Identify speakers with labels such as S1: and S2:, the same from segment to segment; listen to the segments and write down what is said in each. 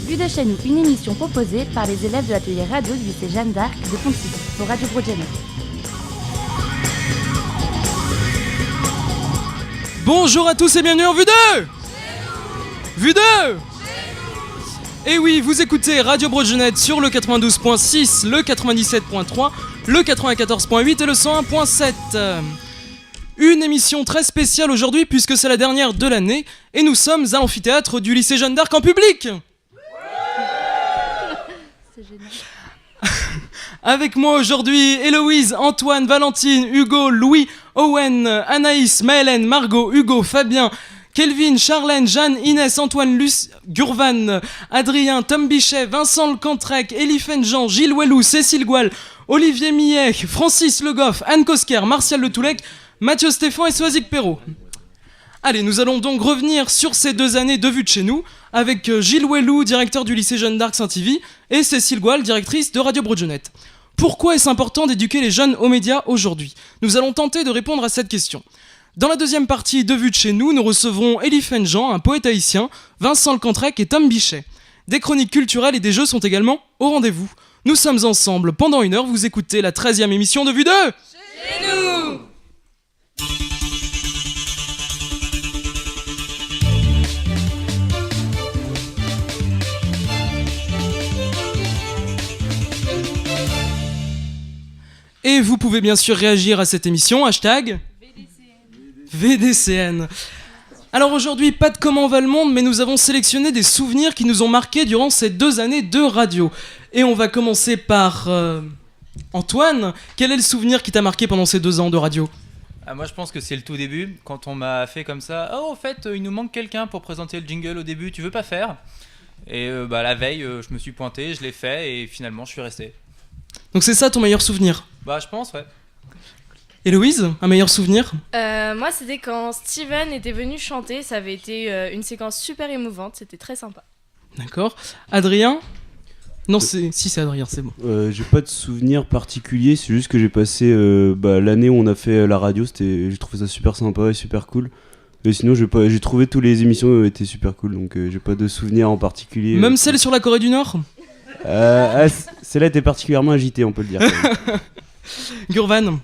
S1: Vue de chez nous, une émission proposée par les élèves de l'atelier radio du lycée Jeanne d'Arc de Pontivy pour Radio Broadjanet.
S2: Bonjour à tous et bienvenue en Vue 2 Vue 2 Et oui, vous écoutez Radio Broadjanet sur le 92.6, le 97.3, le 94.8 et le 101.7. Une émission très spéciale aujourd'hui puisque c'est la dernière de l'année et nous sommes à l'amphithéâtre du lycée Jeanne d'Arc en public.
S1: C'est génial.
S2: Avec moi aujourd'hui, Héloïse, Antoine, Valentine, Hugo, Louis, Owen, Anaïs, Maëlène, Margot, Hugo, Fabien, Kelvin, Charlène, Jeanne, Inès, Antoine, Luce, Gurvan, Adrien, Tom Bichet, Vincent Lecantrec, Eliphène Jean, Gilles Wellou, Cécile Goual, Olivier Millet, Francis Le Goff, Anne Kosker, Martial Le Toulec, Mathieu Stéphane et Soazic Perrault. Allez, nous allons donc revenir sur ces 2 années de Vue de chez nous avec Gilles Wellou, directeur du lycée Jeanne d'Arc Saint-Yvi, et Cécile Goual, directrice de Radio Broadjanet. Pourquoi est-ce important d'éduquer les jeunes aux médias aujourd'hui ? Nous allons tenter de répondre à cette question. Dans la deuxième partie de Vue de chez nous, nous recevrons Eliphène Jean, un poète haïtien, Vincent Lecantrec et Tom Bichet. Des chroniques culturelles et des jeux sont également au rendez-vous. Nous sommes ensemble pendant 1 heure, vous écoutez la 13e émission de Vue 2
S3: Chez nous.
S2: Et vous pouvez bien sûr réagir à cette émission, hashtag VDCN. Alors aujourd'hui, pas de comment va le monde, mais nous avons sélectionné des souvenirs qui nous ont marqués durant ces 2 années de radio. Et on va commencer par Antoine. Quel est le souvenir qui t'a marqué pendant ces 2 ans de radio ?
S4: Moi je pense que c'est le tout début, quand on m'a fait comme ça. Oh, au fait, il nous manque quelqu'un pour présenter le jingle au début, tu veux pas faire ? Et la veille, je me suis pointé, je l'ai fait et finalement je suis resté.
S2: Donc c'est ça ton meilleur souvenir ?
S4: Je pense, ouais.
S2: Héloïse, un meilleur souvenir ?
S3: Moi, c'était quand Steven était venu chanter. Ça avait été une séquence super émouvante. C'était très sympa.
S2: D'accord. Adrien ? Non, c'est Adrien, c'est bon.
S5: J'ai pas de souvenir particulier, c'est juste que j'ai passé l'année où on a fait la radio, j'ai trouvé ça super sympa et super cool. Et sinon, j'ai trouvé toutes les émissions étaient super cool, donc j'ai pas de souvenir en particulier.
S2: Même celle sur la Corée du Nord ?
S5: Celle-là était particulièrement agitée, on peut le dire.
S2: Gurvan ?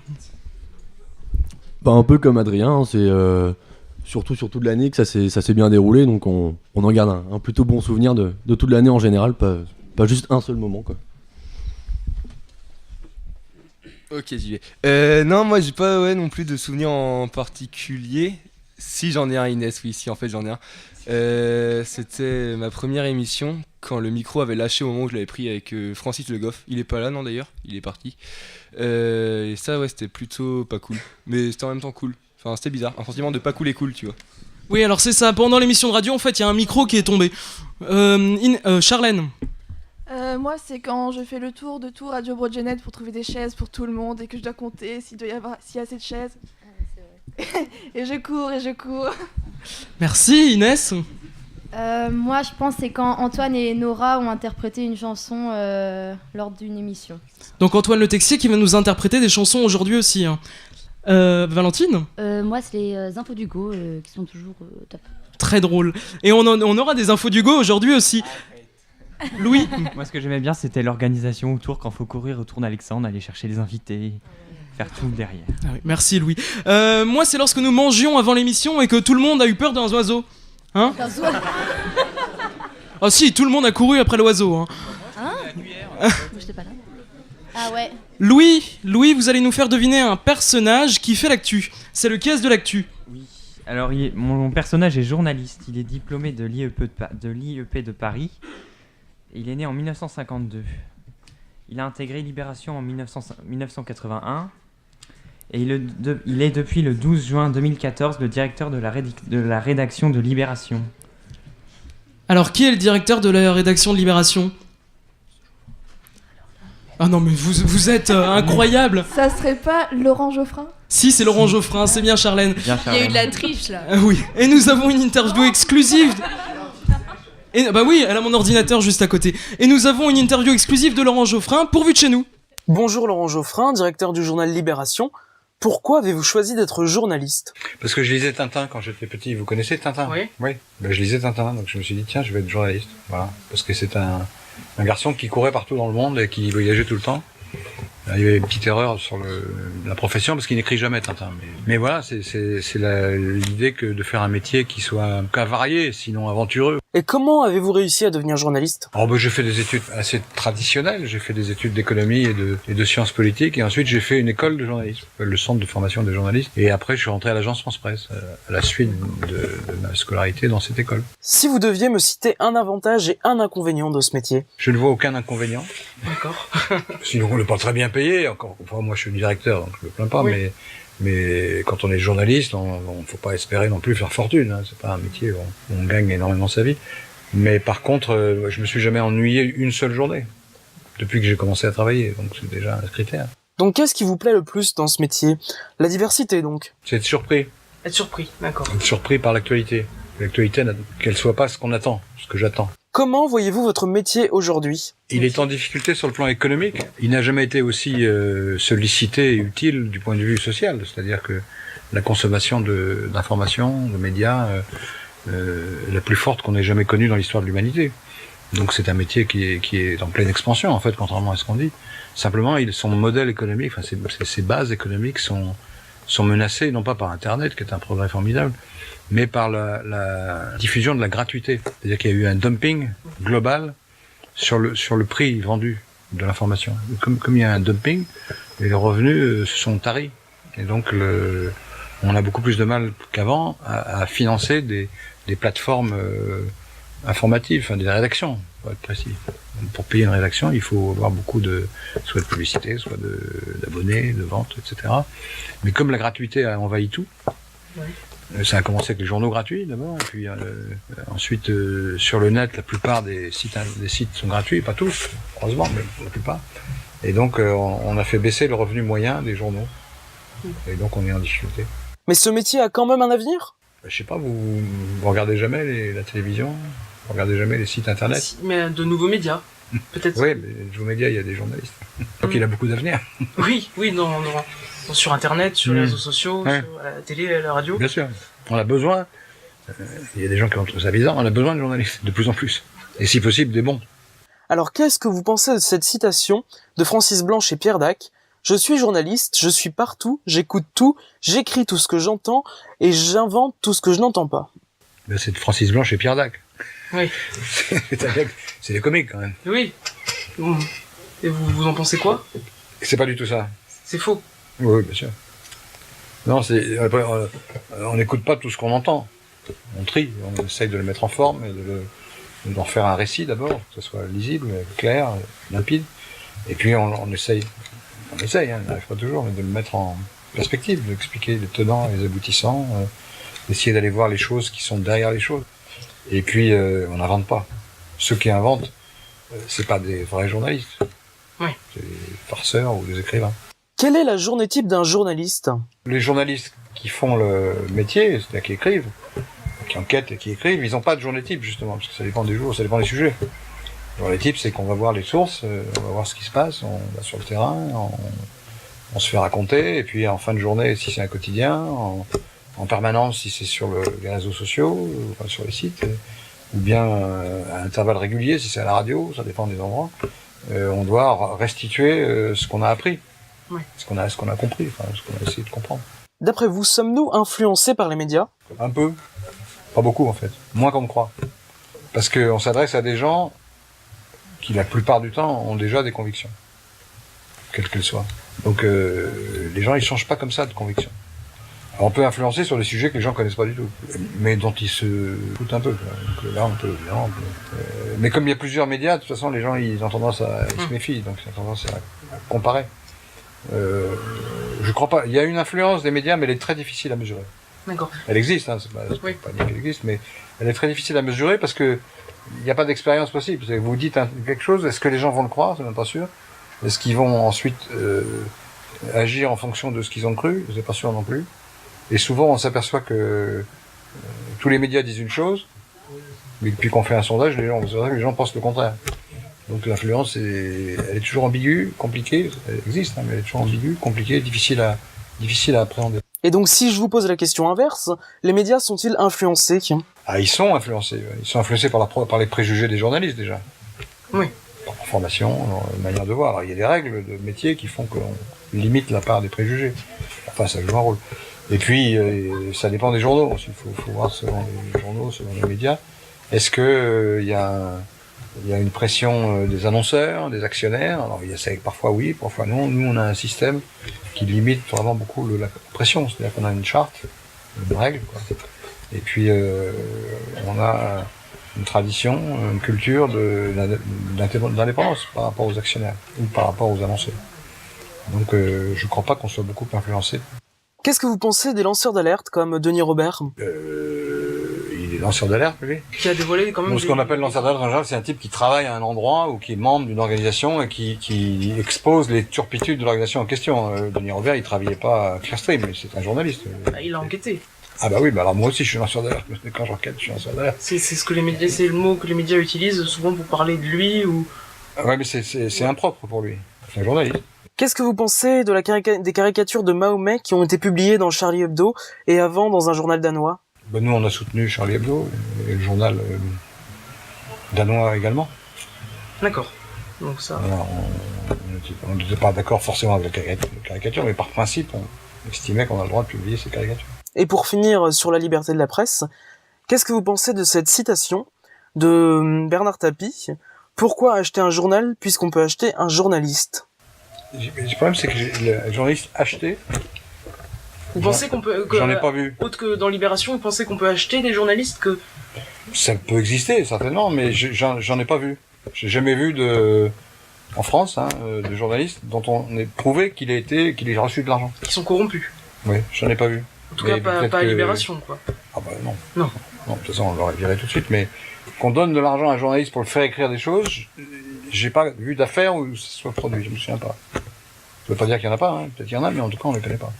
S6: Un peu comme Adrien, c'est surtout sur toute l'année que ça s'est bien déroulé, donc on en garde un plutôt bon souvenir de toute l'année en général, pas juste un seul moment, quoi.
S7: Ok, j'y vais. Non, moi j'ai pas non plus de souvenirs en particulier. Si, j'en ai un, Inès, oui, si, en fait j'en ai un. C'était ma première émission quand le micro avait lâché au moment où je l'avais pris avec Francis Le Goff. Il est pas là, non, d'ailleurs, il est parti. Et ça, ouais, c'était plutôt pas cool. Mais c'était en même temps cool. Enfin, c'était bizarre, un sentiment de pas cool et cool, tu vois.
S2: Oui, alors c'est ça, pendant l'émission de radio, en fait, il y a un micro qui est tombé. Charlène ?
S8: Moi, c'est quand je fais le tour de tout Radio Broadjanet pour trouver des chaises pour tout le monde et que je dois compter s'il y a assez de chaises. Et je cours.
S2: Merci, Inès.
S1: Moi, je pense que c'est quand Antoine et Nora ont interprété une chanson lors d'une émission.
S2: Donc Antoine Le Texier qui va nous interpréter des chansons aujourd'hui aussi. Valentine ?
S1: Moi, c'est les infos d'Hugo qui sont toujours top.
S2: Très drôle. Et on aura des infos d'Hugo aujourd'hui aussi. Louis ?
S9: Moi, ce que j'aimais bien, c'était l'organisation autour, quand il faut courir autour d'Alexandre, aller chercher les invités, faire tout derrière.
S2: Ah oui, merci Louis. Moi, c'est lorsque nous mangions avant l'émission et que tout le monde a eu peur d'un oiseau. Hein ? Oh si, tout le monde a couru après l'oiseau. Hein.
S1: J'étais pas là. Ah ouais.
S2: Louis, vous allez nous faire deviner un personnage qui fait l'actu. C'est le caisse de l'actu.
S9: Oui. Alors, mon personnage est journaliste. Il est diplômé de l'IEP de Paris. Il est né en 1952. Il a intégré Libération en 1981. Et il est depuis le 12 juin 2014 le directeur de la rédaction de Libération.
S2: Alors, qui est le directeur de la rédaction de Libération ? Ah non, mais vous êtes incroyable.
S8: Ça serait pas Laurent Geoffrin ?
S2: Si, c'est Laurent Geoffrin, c'est bien Charlène.
S3: Il y a eu de la triche là.
S2: Oui, et nous avons une interview exclusive. Et bah oui, elle a mon ordinateur juste à côté. Et nous avons une interview exclusive de Laurent Geoffrin pour Vue de chez nous. Bonjour Laurent Geoffrin, directeur du journal Libération. Pourquoi avez-vous choisi d'être journaliste?
S10: Parce que je lisais Tintin quand j'étais petit. Vous connaissez Tintin?
S11: Oui.
S10: Oui. Ben, je lisais Tintin, donc je me suis dit tiens, je vais être journaliste. Voilà. Parce que c'est un garçon qui courait partout dans le monde et qui voyageait tout le temps. Il y avait une petite erreur sur la profession parce qu'il n'écrit jamais Tintin. Mais voilà, c'est l'idée que de faire un métier qui soit qu'à varié, sinon aventureux.
S2: Et comment avez-vous réussi à devenir journaliste?
S10: Alors j'ai fait des études assez traditionnelles. J'ai fait des études d'économie et de sciences politiques. Et ensuite j'ai fait une école de journalisme, le centre de formation des journalistes. Et après je suis rentré à l'agence France Presse, à la suite de ma scolarité dans cette école.
S2: Si vous deviez me citer un avantage et un inconvénient de ce métier?
S10: Je ne vois aucun inconvénient.
S11: D'accord.
S10: Sinon on n'est pas très bien payé. Encore une fois, moi je suis directeur, donc je me plains pas.
S11: Oui.
S10: Mais quand on est journaliste, on faut pas espérer non plus faire fortune. Hein. C'est pas un métier où on gagne énormément sa vie. Mais par contre, je me suis jamais ennuyé une seule journée depuis que j'ai commencé à travailler. Donc c'est déjà un critère.
S2: Donc qu'est-ce qui vous plaît le plus dans ce métier? La diversité donc.
S10: C'est être surpris.
S11: Être surpris, d'accord.
S10: Être surpris par l'actualité. L'actualité, qu'elle soit pas ce qu'on attend, ce que j'attends.
S2: Comment voyez-vous votre métier aujourd'hui?
S10: Il est en difficulté sur le plan économique. Il n'a jamais été aussi sollicité et utile du point de vue social. C'est-à-dire que la consommation d'informations, de médias, est la plus forte qu'on ait jamais connue dans l'histoire de l'humanité. Donc c'est un métier qui est en pleine expansion, en fait, contrairement à ce qu'on dit. Simplement, son modèle économique, enfin ses bases économiques sont menacées, non pas par Internet, qui est un progrès formidable, mais par la diffusion de la gratuité. C'est-à-dire qu'il y a eu un dumping global sur le prix vendu de l'information. Comme il y a un dumping, les revenus se sont taris. Et donc on a beaucoup plus de mal qu'avant à financer des plateformes informatives, enfin des rédactions, pour être précis. Pour payer une rédaction, il faut avoir beaucoup soit de publicité, soit d'abonnés, de ventes, etc. Mais comme la gratuité a envahi tout, oui. Ça a commencé avec les journaux gratuits d'abord, et puis ensuite sur le net, la plupart des sites sont gratuits, pas tous, heureusement, mais la plupart. Et donc on a fait baisser le revenu moyen des journaux. Et donc on est en difficulté.
S2: Mais ce métier a quand même un avenir?
S10: Je sais pas, vous regardez jamais la télévision, vous regardez jamais les sites internet?
S11: Si, mais de nouveaux médias, peut-être.
S10: Oui, mais les nouveaux médias, il y a des journalistes. Donc il a beaucoup d'avenir.
S11: Oui, sur internet, sur les réseaux sociaux,
S10: ouais.
S11: Sur la télé, la radio.
S10: Bien sûr, on a besoin, il y a des gens qui vont trouver ça bizarre, on a besoin de journalistes, de plus en plus. Et si possible, des bons.
S2: Alors qu'est-ce que vous pensez de cette citation de Francis Blanche et Pierre Dac? Je suis journaliste, je suis partout, j'écoute tout, j'écris tout ce que j'entends et j'invente tout ce que je n'entends pas.
S10: Ben c'est de Francis Blanche et Pierre Dac.
S11: Oui.
S10: C'est des comiques quand même.
S11: Oui. Et vous en pensez quoi?
S10: C'est pas du tout ça.
S11: C'est faux.
S10: Oui, bien sûr. Non, on n'écoute pas tout ce qu'on entend. On trie, on essaye de le mettre en forme et d'en faire un récit d'abord, que ce soit lisible, clair, limpide. Et puis on essaye, on n'arrive pas toujours, mais de le mettre en perspective, d'expliquer les tenants et les aboutissants, d'essayer d'aller voir les choses qui sont derrière les choses. Et puis on n'invente pas. Ceux qui inventent, c'est pas des vrais journalistes.
S11: Oui.
S10: C'est des farceurs ou des écrivains.
S2: Quelle est la journée type d'un journaliste? Les
S10: journalistes qui font le métier, c'est-à-dire qui écrivent, qui enquêtent et qui écrivent, ils n'ont pas de journée type justement, parce que ça dépend des jours, ça dépend des sujets. La journée type, c'est qu'on va voir les sources, on va voir ce qui se passe, on va sur le terrain, on se fait raconter, et puis en fin de journée, si c'est un quotidien, en permanence, si c'est sur les réseaux sociaux, sur les sites, ou bien à intervalles réguliers, si c'est à la radio, ça dépend des endroits, on doit restituer ce qu'on a appris. Oui. Ce qu'on a compris, enfin, ce qu'on a essayé de comprendre.
S2: D'après vous, sommes-nous influencés par les médias?
S10: Un peu. Pas beaucoup, en fait. Moins qu'on ne croit. Parce qu'on s'adresse à des gens qui, la plupart du temps, ont déjà des convictions. Quelles qu'elles soient. Donc, les gens, ils changent pas comme ça de convictions. Alors, on peut influencer sur des sujets que les gens connaissent pas du tout. Mais dont ils se foutent un peu. Donc, là, on peut. Mais comme il y a plusieurs médias, de toute façon, les gens, ils ont tendance ils se méfient. Donc, ils ont tendance à comparer. Je crois pas. Il y a une influence des médias, mais elle est très difficile à mesurer.
S11: D'accord.
S10: Elle existe, hein, c'est pas dire qu'elle existe, mais elle est très difficile à mesurer parce que il n'y a pas d'expérience possible. Vous dites quelque chose, est-ce que les gens vont le croire? C'est même pas sûr. Est-ce qu'ils vont ensuite agir en fonction de ce qu'ils ont cru? C'est pas sûr non plus. Et souvent, on s'aperçoit que tous les médias disent une chose, mais depuis qu'on fait un sondage, les gens pensent le contraire. Donc l'influence, elle est toujours ambiguë, compliquée, elle existe, hein, mais elle est toujours ambiguë, compliquée, difficile difficile à appréhender.
S2: Et donc si je vous pose la question inverse, les médias sont-ils influencés?
S10: Ah, ils sont influencés. Ils sont influencés par les préjugés des journalistes déjà.
S11: Oui.
S10: Par leur formation, leur manière de voir. Alors, il y a des règles de métier qui font qu'on limite la part des préjugés. Enfin, ça joue un rôle. Et puis, ça dépend des journaux. Il faut voir selon les journaux, selon les médias. Est-ce que il y a une pression des annonceurs, des actionnaires? Alors, il y a ça, parfois oui, parfois non. Nous, on a un système qui limite vraiment beaucoup la pression. C'est-à-dire qu'on a une charte, une règle, quoi. Et puis, on a une tradition, une culture d'indépendance par rapport aux actionnaires ou par rapport aux annonceurs. Donc, je ne crois pas qu'on soit beaucoup influencé.
S2: Qu'est-ce que vous pensez des lanceurs d'alerte comme Denis Robert?
S10: Il est lanceur d'alerte, lui.
S11: Qui a dévoilé quand même.
S10: Donc, ce qu'on appelle lanceur d'alerte, en général, c'est un type qui travaille à un endroit ou qui est membre d'une organisation et qui expose les turpitudes de l'organisation en question. Denis Robert, il travaillait pas à Clearstream, mais c'est un journaliste.
S11: Il a enquêté.
S10: Ah bah oui, bah alors moi aussi je suis lanceur d'alerte. Quand j'enquête, je suis lanceur d'alerte.
S11: C'est ce que les médias, c'est le mot que les médias utilisent souvent pour parler de lui ou.
S10: Ouais, mais c'est impropre pour lui. C'est un journaliste.
S2: Qu'est-ce que vous pensez de des caricatures de Mahomet qui ont été publiées dans Charlie Hebdo et avant dans un journal danois?
S10: Bah nous on a soutenu Charlie Hebdo et le journal danois également.
S11: D'accord. Donc ça.
S10: Alors, on n'était pas d'accord forcément avec la caricature, mais par principe on estimait qu'on a le droit de publier ces caricatures.
S2: Et pour finir sur la liberté de la presse, qu'est-ce que vous pensez de cette citation de Bernard Tapie? Pourquoi acheter un journal puisqu'on peut acheter un journaliste?
S10: Le problème c'est que le journaliste acheté.
S11: Vous pensez qu'on peut...
S10: J'en ai pas vu.
S11: Autre que dans Libération, vous pensez qu'on peut acheter des journalistes que...
S10: Ça peut exister certainement, mais j'en ai pas vu. J'ai jamais vu en France de journalistes dont on ait prouvé qu'il ait reçu de l'argent.
S11: Qui sont corrompus.
S10: Oui, j'en ai pas vu.
S11: En tout cas, pas à Libération, quoi.
S10: Ah bah non.
S11: Non.
S10: Non, de toute façon, on l'aurait viré tout de suite, mais qu'on donne de l'argent à un journaliste pour le faire écrire des choses, j'ai pas vu d'affaires où ce soit produit, je me souviens pas. Ça veut pas dire qu'il y en a pas, peut-être qu'il y en a, mais en tout cas, on les connaît pas.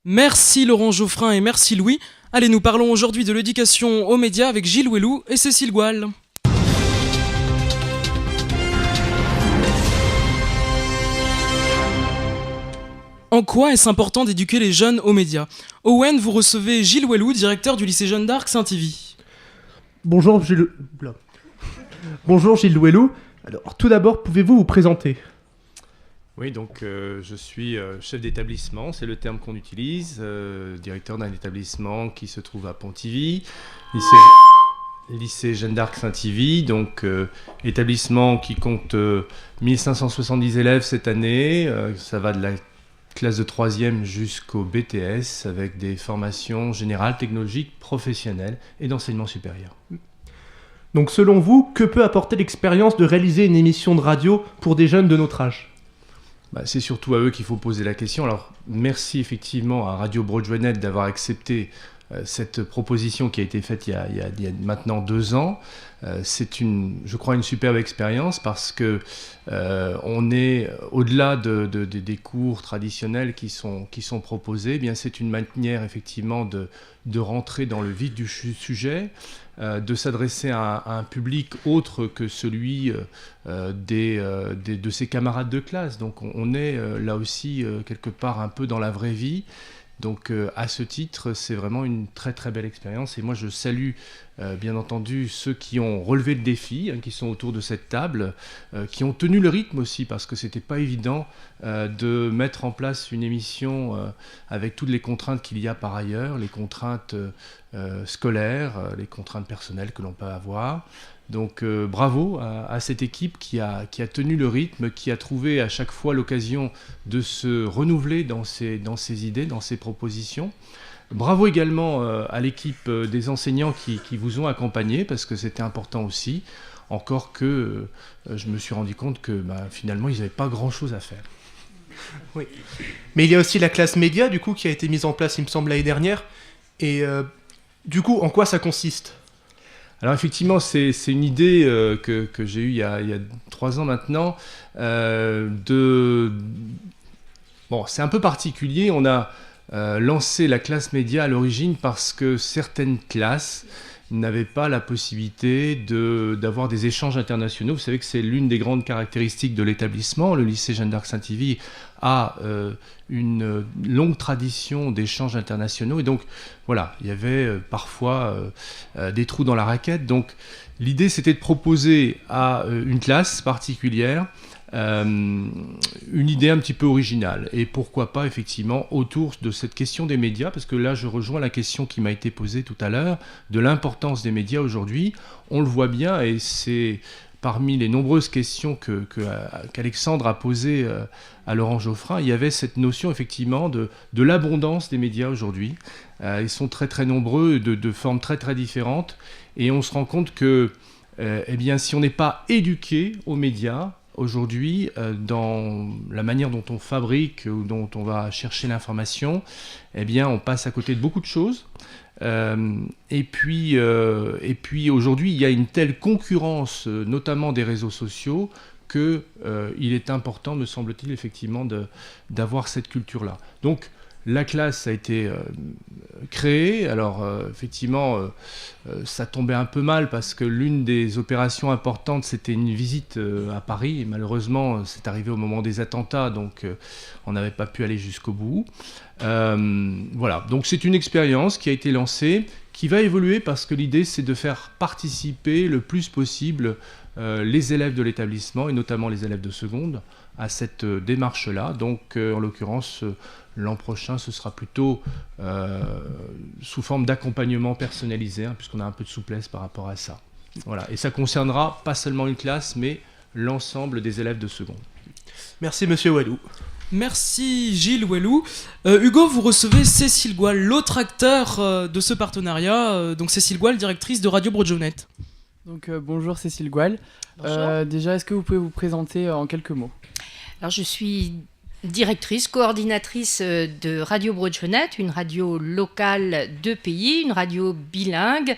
S2: Merci Laurent Geoffrin et merci Louis. Allez, nous parlons aujourd'hui de l'éducation aux médias avec Gilles Wellou et Cécile Goual. En quoi est-ce important d'éduquer les jeunes aux médias? Owen, vous recevez Gilles Wellou, directeur du lycée Jeanne d'Arc Saint-Yvi.
S12: Bonjour Gilles... Bonjour Gilles Wellou. Alors, tout d'abord, pouvez-vous vous présenter?
S13: Oui, donc je suis chef d'établissement, c'est le terme qu'on utilise, directeur d'un établissement qui se trouve à Pontivy, lycée Jeanne d'Arc Saint-Yvi, donc établissement qui compte 1570 élèves cette année, ça va de la classe de 3e jusqu'au BTS avec des formations générales, technologiques, professionnelles et d'enseignement supérieur.
S12: Donc selon vous, que peut apporter l'expérience de réaliser une émission de radio pour des jeunes de notre âge?
S13: C'est surtout à eux qu'il faut poser la question. Alors merci effectivement à Radio Broadway.net d'avoir accepté cette proposition qui a été faite il y a maintenant 2 ans. C'est je crois une superbe expérience parce que on est au-delà des cours traditionnels qui sont proposés. Eh bien c'est une manière effectivement de rentrer dans le vif du sujet, de s'adresser à un public autre que celui de ses camarades de classe. Donc on est là aussi quelque part un peu dans la vraie vie. Donc à ce titre, c'est vraiment une très très belle expérience et moi je salue bien entendu ceux qui ont relevé le défi, qui sont autour de cette table, qui ont tenu le rythme aussi parce que c'était pas évident de mettre en place une émission avec toutes les contraintes qu'il y a par ailleurs, les contraintes scolaires, les contraintes personnelles que l'on peut avoir. Donc bravo à cette équipe qui a tenu le rythme, qui a trouvé à chaque fois l'occasion de se renouveler dans ses idées, dans ses propositions. Bravo également à l'équipe des enseignants qui vous ont accompagné parce que c'était important aussi. Encore que je me suis rendu compte que finalement ils n'avaient pas grand-chose à faire.
S12: Oui. Mais il y a aussi la classe média du coup qui a été mise en place il me semble l'année dernière. Et du coup en quoi ça consiste ?
S13: Alors effectivement, c'est une idée que j'ai eue il y a 3 ans maintenant. Bon, c'est un peu particulier. On a lancé la classe média à l'origine parce que certaines classes n'avaient pas la possibilité d'avoir des échanges internationaux. Vous savez que c'est l'une des grandes caractéristiques de l'établissement. Le lycée Jeanne d'Arc Saint-Yvi a une longue tradition d'échanges internationaux. Et donc, voilà, il y avait parfois des trous dans la raquette. Donc, l'idée, c'était de proposer à une classe particulière une idée un petit peu originale. Et pourquoi pas, effectivement, autour de cette question des médias, parce que là, je rejoins la question qui m'a été posée tout à l'heure, de l'importance des médias aujourd'hui. On le voit bien, et c'est parmi les nombreuses questions qu'Alexandre a posées à Laurent Geoffrin, il y avait cette notion, effectivement, de l'abondance des médias aujourd'hui. Ils sont très, très nombreux, de formes très, très différentes. Et on se rend compte que, eh bien, si on n'est pas éduqué aux médias, aujourd'hui, dans la manière dont on fabrique ou dont on va chercher l'information, eh bien, on passe à côté de beaucoup de choses. Et puis aujourd'hui, il y a une telle concurrence, notamment des réseaux sociaux, qu'il est important, me semble-t-il, effectivement, d'avoir cette culture-là. Donc, la classe a été créée. Alors, effectivement, ça tombait un peu mal parce que l'une des opérations importantes, c'était une visite à Paris. Et malheureusement, c'est arrivé au moment des attentats, donc on n'avait pas pu aller jusqu'au bout. Voilà, donc c'est une expérience qui a été lancée, qui va évoluer parce que l'idée, c'est de faire participer le plus possible les élèves de l'établissement, et notamment les élèves de seconde, à cette démarche-là. Donc, en l'occurrence, l'an prochain, ce sera plutôt sous forme d'accompagnement personnalisé, puisqu'on a un peu de souplesse par rapport à ça. Voilà. Et ça concernera pas seulement une classe, mais l'ensemble des élèves de seconde.
S12: Merci, monsieur Walou.
S2: Merci Gilles Walou. Hugo, vous recevez Cécile Goual, l'autre acteur de ce partenariat. Donc Cécile Goual, directrice de Radio Broadjonet.
S14: Donc bonjour Cécile Goual. Déjà, est-ce que vous pouvez vous présenter en quelques mots ?
S15: Alors je suis directrice, coordinatrice de Radio Broadjonet, une radio locale de pays, une radio bilingue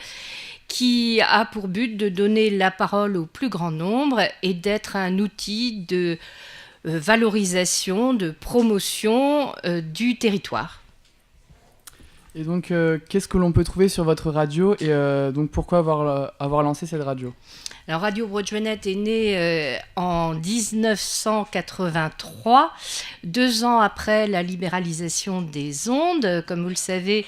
S15: qui a pour but de donner la parole au plus grand nombre et d'être un outil de valorisation, de promotion du territoire.
S14: Et donc, qu'est-ce que l'on peut trouver sur votre radio et donc pourquoi avoir lancé cette radio ?
S15: Alors, Radio Broadjonet est née en 1983, 2 ans après la libéralisation des ondes. Comme vous le savez,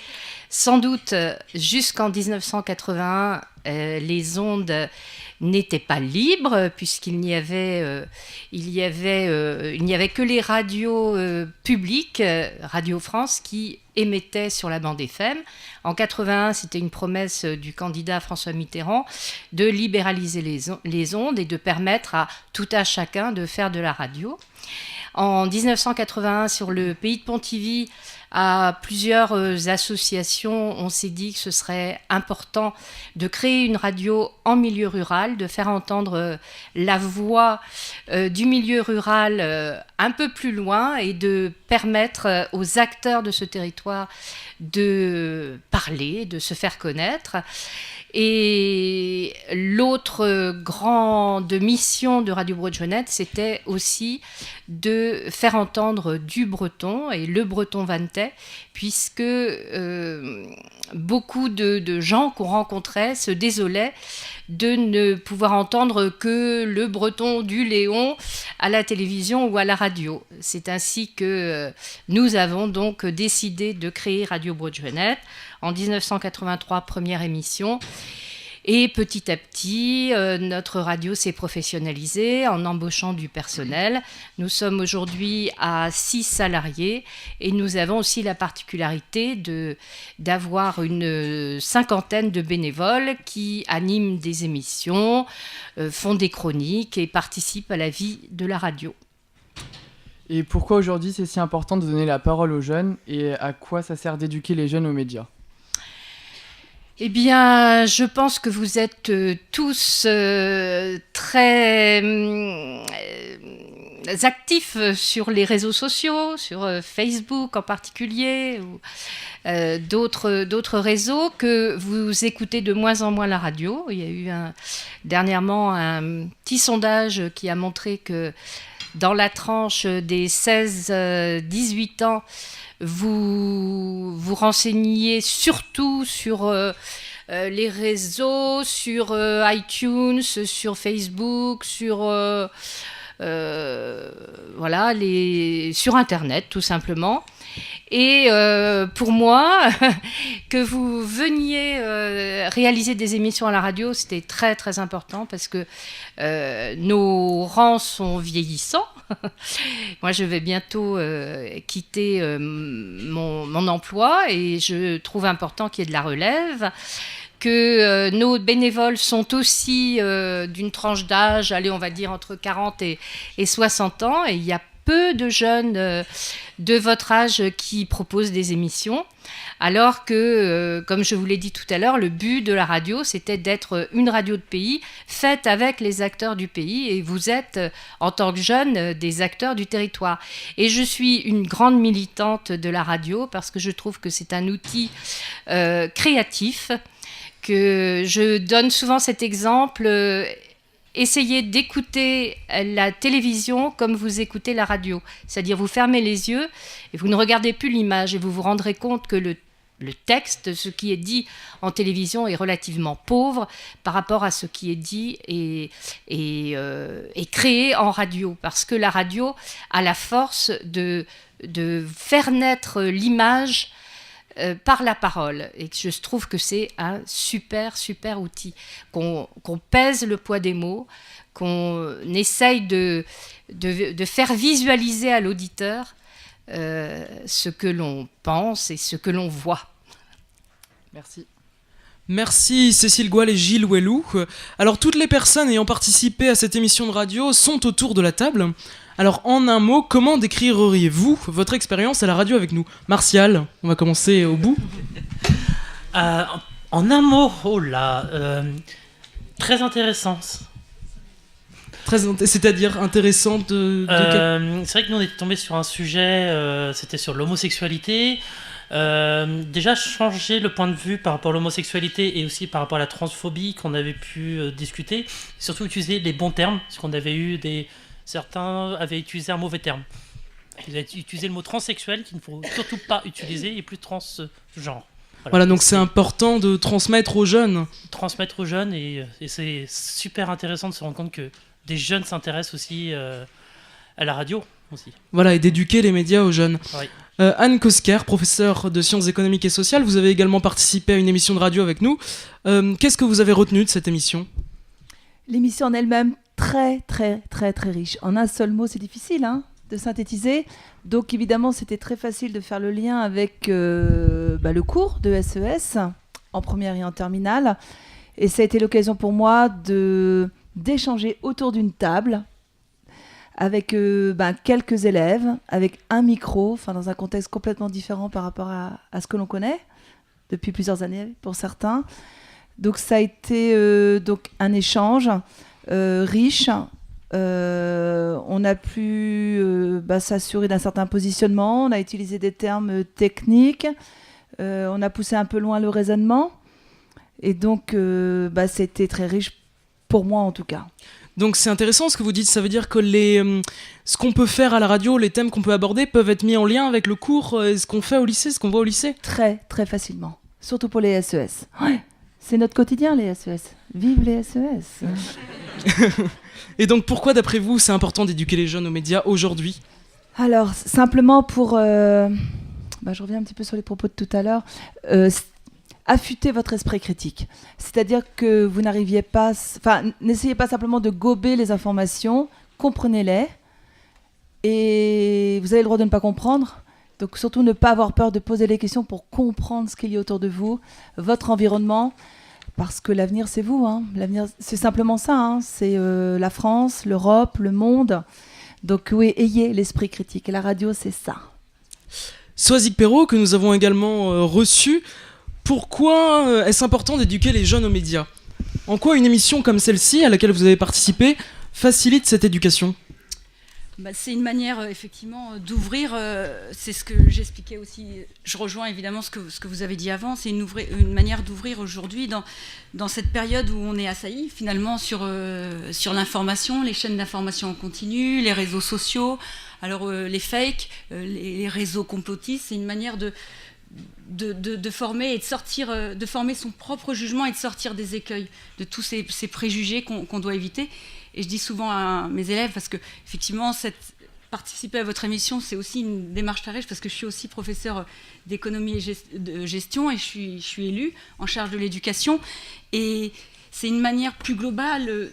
S15: sans doute jusqu'en 1981, les ondes n'étaient pas libres puisqu'il n'y avait que les radios publiques, Radio France, qui émettaient sur la bande FM. En 81, c'était une promesse du candidat François Mitterrand de libéraliser les ondes et de permettre à tout un chacun de faire de la radio. En 1981, sur le pays de Pontivy, à plusieurs associations, on s'est dit que ce serait important de créer une radio en milieu rural, de faire entendre la voix du milieu rural un peu plus loin et de permettre aux acteurs de ce territoire de parler, de se faire connaître. Et l'autre grande mission de Radio Broadjonet, c'était aussi de faire entendre du breton et le breton vantais, puisque beaucoup de gens qu'on rencontrait se désolaient de ne pouvoir entendre que le breton du Léon à la télévision ou à la radio. C'est ainsi que nous avons donc décidé de créer Radio Broadjonet en 1983, première émission. Et petit à petit, notre radio s'est professionnalisée en embauchant du personnel. Nous sommes aujourd'hui à 6 salariés et nous avons aussi la particularité d'avoir une 50aine de bénévoles qui animent des émissions, font des chroniques et participent à la vie de la radio.
S14: Et pourquoi aujourd'hui c'est si important de donner la parole aux jeunes et à quoi ça sert d'éduquer les jeunes aux médias ?
S15: Eh bien, je pense que vous êtes tous très actifs sur les réseaux sociaux, sur Facebook en particulier, ou d'autres réseaux, que vous écoutez de moins en moins la radio. Il y a eu dernièrement un petit sondage qui a montré que dans la tranche des 16-18 ans, vous renseigniez surtout sur les réseaux, sur iTunes, sur Facebook, sur voilà, sur Internet tout simplement. Et pour moi, que vous veniez réaliser des émissions à la radio, c'était très très important parce que nos rangs sont vieillissants. Moi, je vais bientôt quitter mon emploi et je trouve important qu'il y ait de la relève. Que nos bénévoles sont aussi d'une tranche d'âge, allez, on va dire entre 40 et 60 ans, et il y a peu de jeunes de votre âge qui proposent des émissions, alors que, comme je vous l'ai dit tout à l'heure, le but de la radio, c'était d'être une radio de pays, faite avec les acteurs du pays, et vous êtes, en tant que jeune, des acteurs du territoire. Et je suis une grande militante de la radio, parce que je trouve que c'est un outil créatif, que je donne souvent cet exemple, essayez d'écouter la télévision comme vous écoutez la radio. C'est-à-dire vous fermez les yeux et vous ne regardez plus l'image et vous vous rendrez compte que le texte, ce qui est dit en télévision est relativement pauvre par rapport à ce qui est dit et créé en radio. Parce que la radio a la force de faire naître l'image par la parole, et je trouve que c'est un super outil, qu'on pèse le poids des mots, qu'on essaye de faire visualiser à l'auditeur ce que l'on pense et ce que l'on voit.
S14: Merci.
S2: Merci Cécile Goual et Gilles Ouellou. Alors toutes les personnes ayant participé à cette émission de radio sont autour de la table. Alors en un mot, comment décririez-vous votre expérience à la radio avec nous? Martial, on va commencer au bout.
S16: En un mot, oh là, très intéressant.
S2: C'est-à-dire intéressant
S16: C'est vrai que nous on est tombé sur un sujet, c'était sur l'homosexualité. Déjà changer le point de vue par rapport à l'homosexualité et aussi par rapport à la transphobie qu'on avait pu discuter. Et surtout utiliser les bons termes, parce qu'on avait eu certains avaient utilisé un mauvais terme. Ils avaient utilisé le mot transsexuel qu'il ne faut surtout pas utiliser et plus transgenre.
S2: Voilà, donc c'est important de transmettre aux jeunes.
S16: Transmettre aux jeunes et c'est super intéressant de se rendre compte que des jeunes s'intéressent aussi à la radio aussi.
S2: Voilà, et d'éduquer les médias aux jeunes.
S16: Oui.
S2: Anne Kosker, professeure de sciences économiques et sociales, vous avez également participé à une émission de radio avec nous. Qu'est-ce que vous avez retenu de cette émission?
S17: L'émission en elle-même, très riche. En un seul mot, c'est difficile de synthétiser. Donc évidemment, c'était très facile de faire le lien avec le cours de SES en première et en terminale. Et ça a été l'occasion pour moi d'échanger autour d'une table avec quelques élèves, avec un micro, dans un contexte complètement différent par rapport à ce que l'on connaît depuis plusieurs années pour certains. Donc ça a été un échange riche. On a pu s'assurer d'un certain positionnement, on a utilisé des termes techniques, on a poussé un peu loin le raisonnement. Et donc c'était très riche pour moi en tout cas.
S2: Donc c'est intéressant ce que vous dites, ça veut dire que ce qu'on peut faire à la radio, les thèmes qu'on peut aborder peuvent être mis en lien avec le cours et ce qu'on fait au lycée, ce qu'on voit au lycée.
S17: Très facilement, surtout pour les SES. Ouais. C'est notre quotidien les SES, vive les SES.
S2: Et donc pourquoi d'après vous c'est important d'éduquer les jeunes aux médias aujourd'hui?
S17: Alors simplement pour, je reviens un petit peu sur les propos de tout à l'heure, affûter votre esprit critique. C'est-à-dire que vous n'essayez pas simplement de gober les informations, comprenez-les, et vous avez le droit de ne pas comprendre. Donc surtout ne pas avoir peur de poser les questions pour comprendre ce qu'il y a autour de vous, votre environnement, parce que l'avenir c'est vous. L'avenir c'est simplement ça, c'est la France, l'Europe, le monde. Donc oui, ayez l'esprit critique, et la radio c'est ça.
S2: Soazic Perrault, que nous avons également reçu. Pourquoi est-ce important d'éduquer les jeunes aux médias? En quoi une émission comme celle-ci, à laquelle vous avez participé, facilite cette éducation?
S18: C'est une manière effectivement d'ouvrir, c'est ce que j'expliquais aussi, je rejoins évidemment ce que vous avez dit avant, c'est une manière d'ouvrir aujourd'hui dans cette période où on est assailli finalement sur l'information, les chaînes d'information en continu, les réseaux sociaux, alors les fakes, les réseaux complotistes, c'est une manière de former et de former son propre jugement et de sortir des écueils, de tous ces préjugés qu'on doit éviter. Et je dis souvent à mes élèves, parce que effectivement, participer à votre émission, c'est aussi une démarche très riche, parce que je suis aussi professeure d'économie et de gestion, et je suis élue en charge de l'éducation. Et c'est une manière plus globale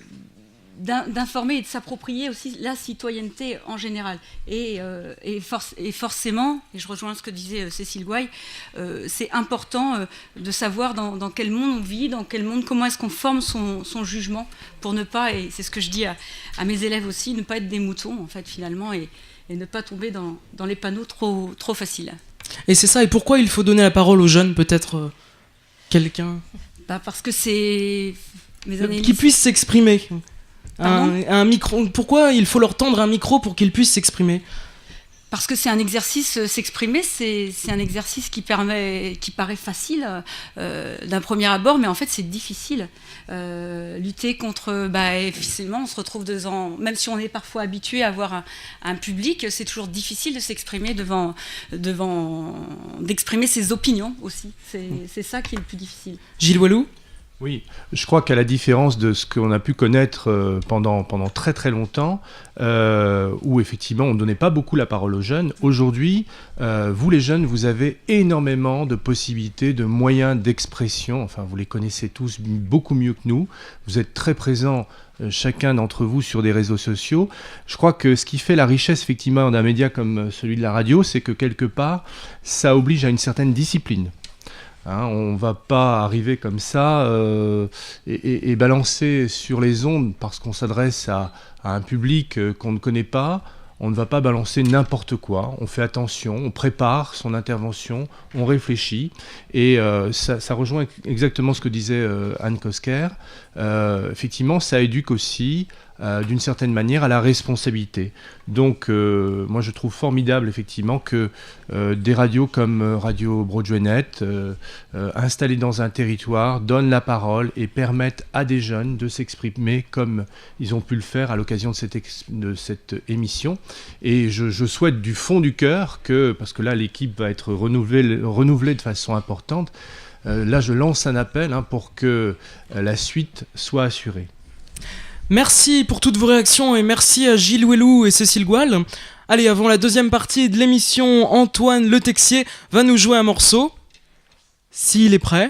S18: d'informer et de s'approprier aussi la citoyenneté en général. Et forcément, et je rejoins ce que disait Cécile Gouaille, c'est important de savoir dans quel monde on vit, comment est-ce qu'on forme son jugement, pour ne pas, et c'est ce que je dis à mes élèves aussi, ne pas être des moutons, en fait, finalement, et ne pas tomber dans les panneaux trop faciles.
S2: Et c'est ça, et pourquoi il faut donner la parole aux jeunes, peut-être quelqu'un
S18: parce que c'est...
S2: Qui puissent s'exprimer. Un micro. Pourquoi il faut leur tendre un micro pour qu'ils puissent s'exprimer ?
S18: Parce que c'est un exercice, s'exprimer, c'est un exercice qui paraît facile d'un premier abord, mais en fait c'est difficile. Lutter contre, effectivement, on se retrouve même si on est parfois habitué à avoir un public, c'est toujours difficile de s'exprimer d'exprimer ses opinions aussi. C'est ça qui est le plus difficile.
S2: Gilles Walou ?
S13: Oui, je crois qu'à la différence de ce qu'on a pu connaître pendant très très longtemps, où effectivement on ne donnait pas beaucoup la parole aux jeunes, aujourd'hui, vous les jeunes, vous avez énormément de possibilités, de moyens d'expression, enfin vous les connaissez tous beaucoup mieux que nous, vous êtes très présents chacun d'entre vous sur des réseaux sociaux. Je crois que ce qui fait la richesse effectivement d'un média comme celui de la radio, c'est que quelque part, ça oblige à une certaine discipline. On ne va pas arriver comme ça et balancer sur les ondes parce qu'on s'adresse à un public qu'on ne connaît pas. On ne va pas balancer n'importe quoi. On fait attention, on prépare son intervention, on réfléchit. Et ça rejoint exactement ce que disait Anne Kosker. Effectivement, ça éduque aussi d'une certaine manière à la responsabilité. Donc moi je trouve formidable effectivement que des radios comme Radio Broadway.net installées dans un territoire donnent la parole et permettent à des jeunes de s'exprimer comme ils ont pu le faire à l'occasion de cette émission. Et je souhaite du fond du cœur que, parce que là l'équipe va être renouvelée de façon importante, là je lance un appel pour que la suite soit assurée.
S2: Merci pour toutes vos réactions et merci à Gilles Walou et Cécile Gouaille. Allez, avant la deuxième partie de l'émission, Antoine Le Texier va nous jouer un morceau. S'il est prêt.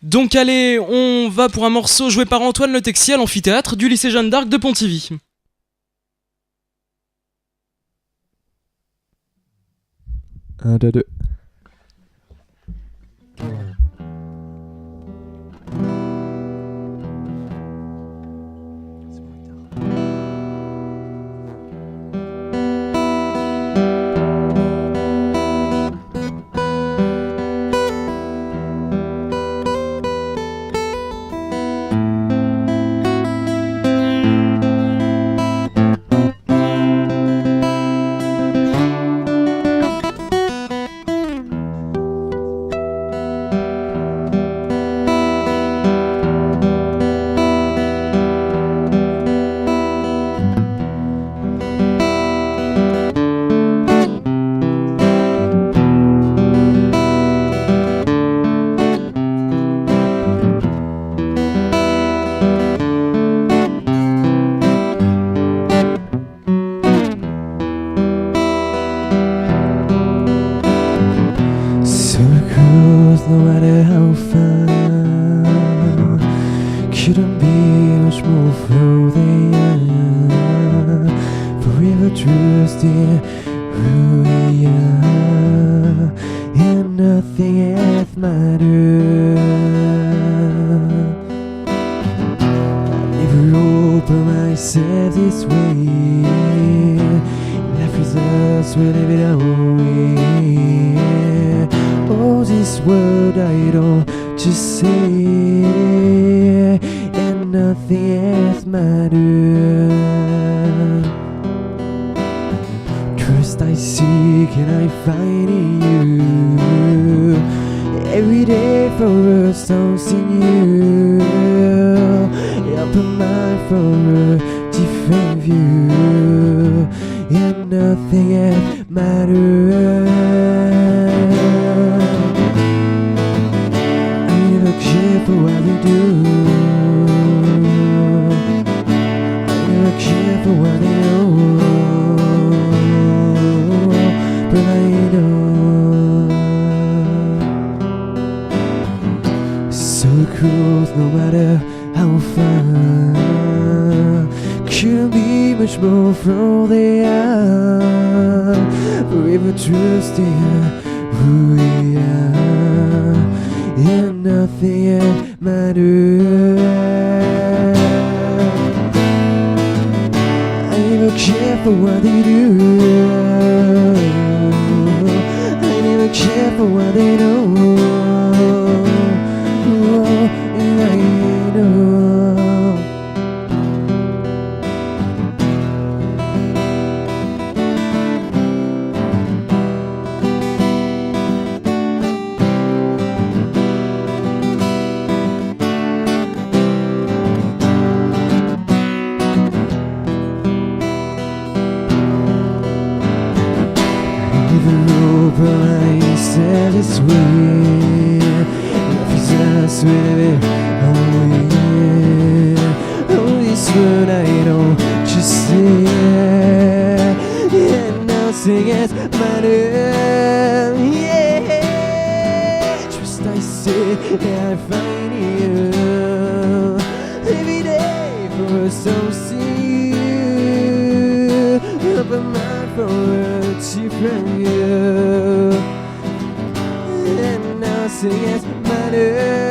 S2: Donc allez, on va pour un morceau joué par Antoine Le Texier à l'amphithéâtre du lycée Jeanne d'Arc de Pontivy.
S19: 1, 2, 2. No matter how far, couldn't be much more for they are. Forever trusting who we are, and nothing else matters. I never open myself this way. Life is us, we live it our way. Oh, this word I don't just say, and nothing else matters. Trust I seek and I find in you. Every day for us, something new. Help mind from a different view, and nothing else matters. I never care for what they do. I never care for what they know, but I know. So close, no matter how far. Couldn't be much more from the are. Forever trusting who we are, and nothing else matters. I never care for what they do. I never care for what they know. And I know. This way, life is us with it. Oh yeah, oh this one I don't just say it. Yeah, nothing else matters. Yeah, just I say that I find you every day for us to see you. Open mind for a different view. Nothing else matters.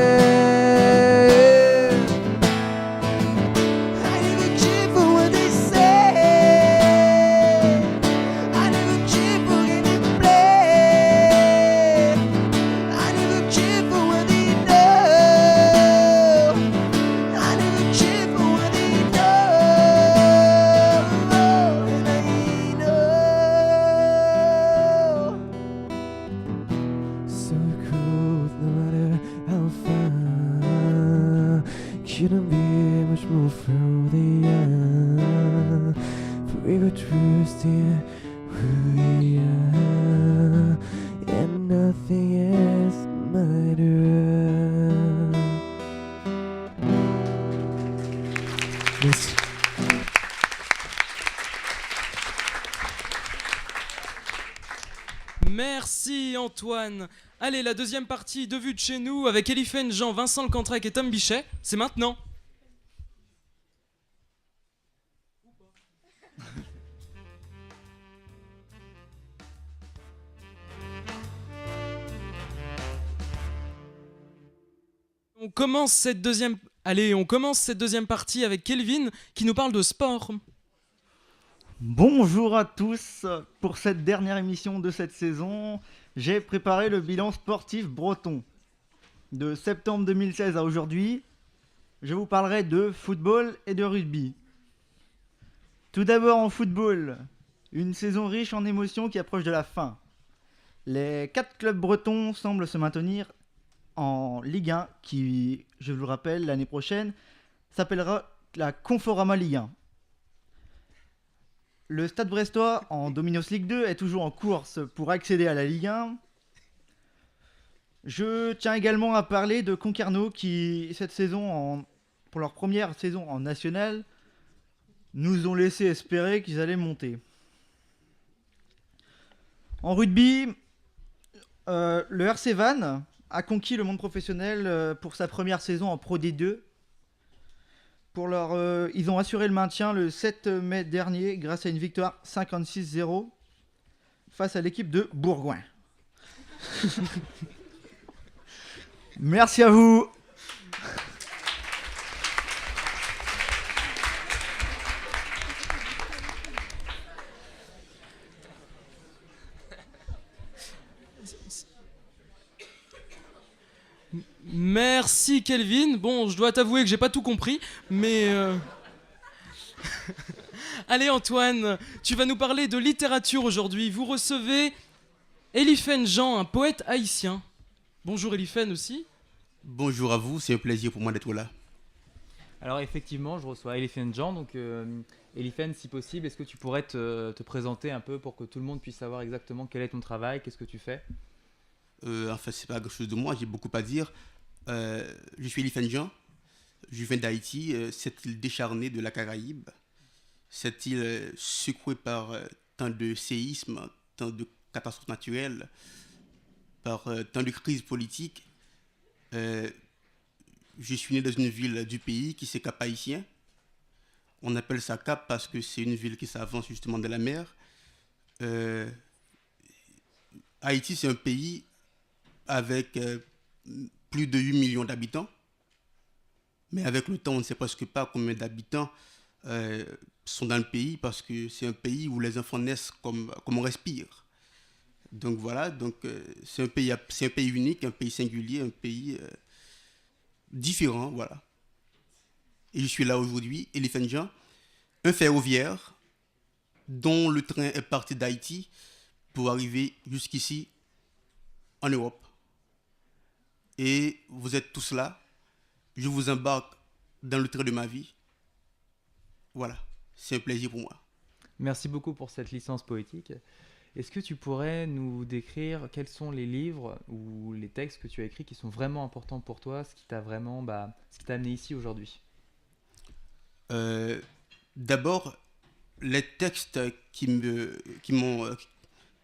S19: I never care for what they say. I never care for any play. I never care for what they know. I never care for what they know. And I know. So cool, no matter how far. Couldn't be much more from the are. Forever trusting who we are, and nothing else matters. Merci.
S2: Merci Antoine. Allez, la deuxième partie de Vue de chez nous avec Eliphène Jean, Vincent Lecantrec et Tom Bichet, c'est maintenant. On commence cette deuxième partie avec Kelvin qui nous parle de sport.
S20: Bonjour à tous. Pour cette dernière émission de cette saison, j'ai préparé le bilan sportif breton. De septembre 2016 à aujourd'hui, je vous parlerai de football et de rugby. Tout d'abord en football, une saison riche en émotions qui approche de la fin. Les 4 clubs bretons semblent se maintenir en Ligue 1 qui, je vous le rappelle, l'année prochaine s'appellera la Conforama Ligue 1. Le Stade Brestois en Dominos Ligue 2 est toujours en course pour accéder à la Ligue 1. Je tiens également à parler de Concarneau qui, cette saison, pour leur première saison en national, nous ont laissé espérer qu'ils allaient monter. En rugby, le RC Vannes a conquis le monde professionnel pour sa première saison en Pro D2. Ils ont assuré le maintien le 7 mai dernier grâce à une victoire 56-0 face à l'équipe de Bourgoin. Merci à vous.
S2: Merci Kelvin. Bon, je dois t'avouer que j'ai pas tout compris, mais allez Antoine, tu vas nous parler de littérature aujourd'hui. Vous recevez Eliphène Jean, un poète haïtien. Bonjour Eliphène aussi.
S21: Bonjour à vous, c'est un plaisir pour moi d'être là.
S4: Alors effectivement, je reçois Elephant Jean, donc Elephant, si possible, est-ce que tu pourrais te présenter un peu pour que tout le monde puisse savoir exactement quel est ton travail, qu'est-ce que tu fais?
S21: Enfin, c'est pas quelque chose de moi, j'ai beaucoup à dire. Je suis Elephant Jean, je viens d'Haïti, cette île décharnée de la Caraïbe, cette île secouée par tant de séismes, tant de catastrophes naturelles, par tant de crises politiques. Je suis né dans une ville du pays qui c'est Cap-Haïtien. On appelle ça Cap parce que c'est une ville qui s'avance justement de la mer. Haïti, c'est un pays avec plus de 8 millions d'habitants. Mais avec le temps, on ne sait presque pas combien d'habitants sont dans le pays parce que c'est un pays où les enfants naissent comme on respire. Donc voilà, c'est un pays unique, un pays singulier, un pays différent, voilà. Et je suis là aujourd'hui, Elephant Jean, un ferroviaire dont le train est parti d'Haïti pour arriver jusqu'ici en Europe. Et vous êtes tous là, je vous embarque dans le train de ma vie. Voilà, c'est un plaisir pour moi.
S4: Merci beaucoup pour cette licence poétique. Est-ce que tu pourrais nous décrire quels sont les livres ou les textes que tu as écrits qui sont vraiment importants pour toi, ce qui t'a vraiment, ce qui t'a amené ici aujourd'hui?
S21: D'abord, les textes qui m'ont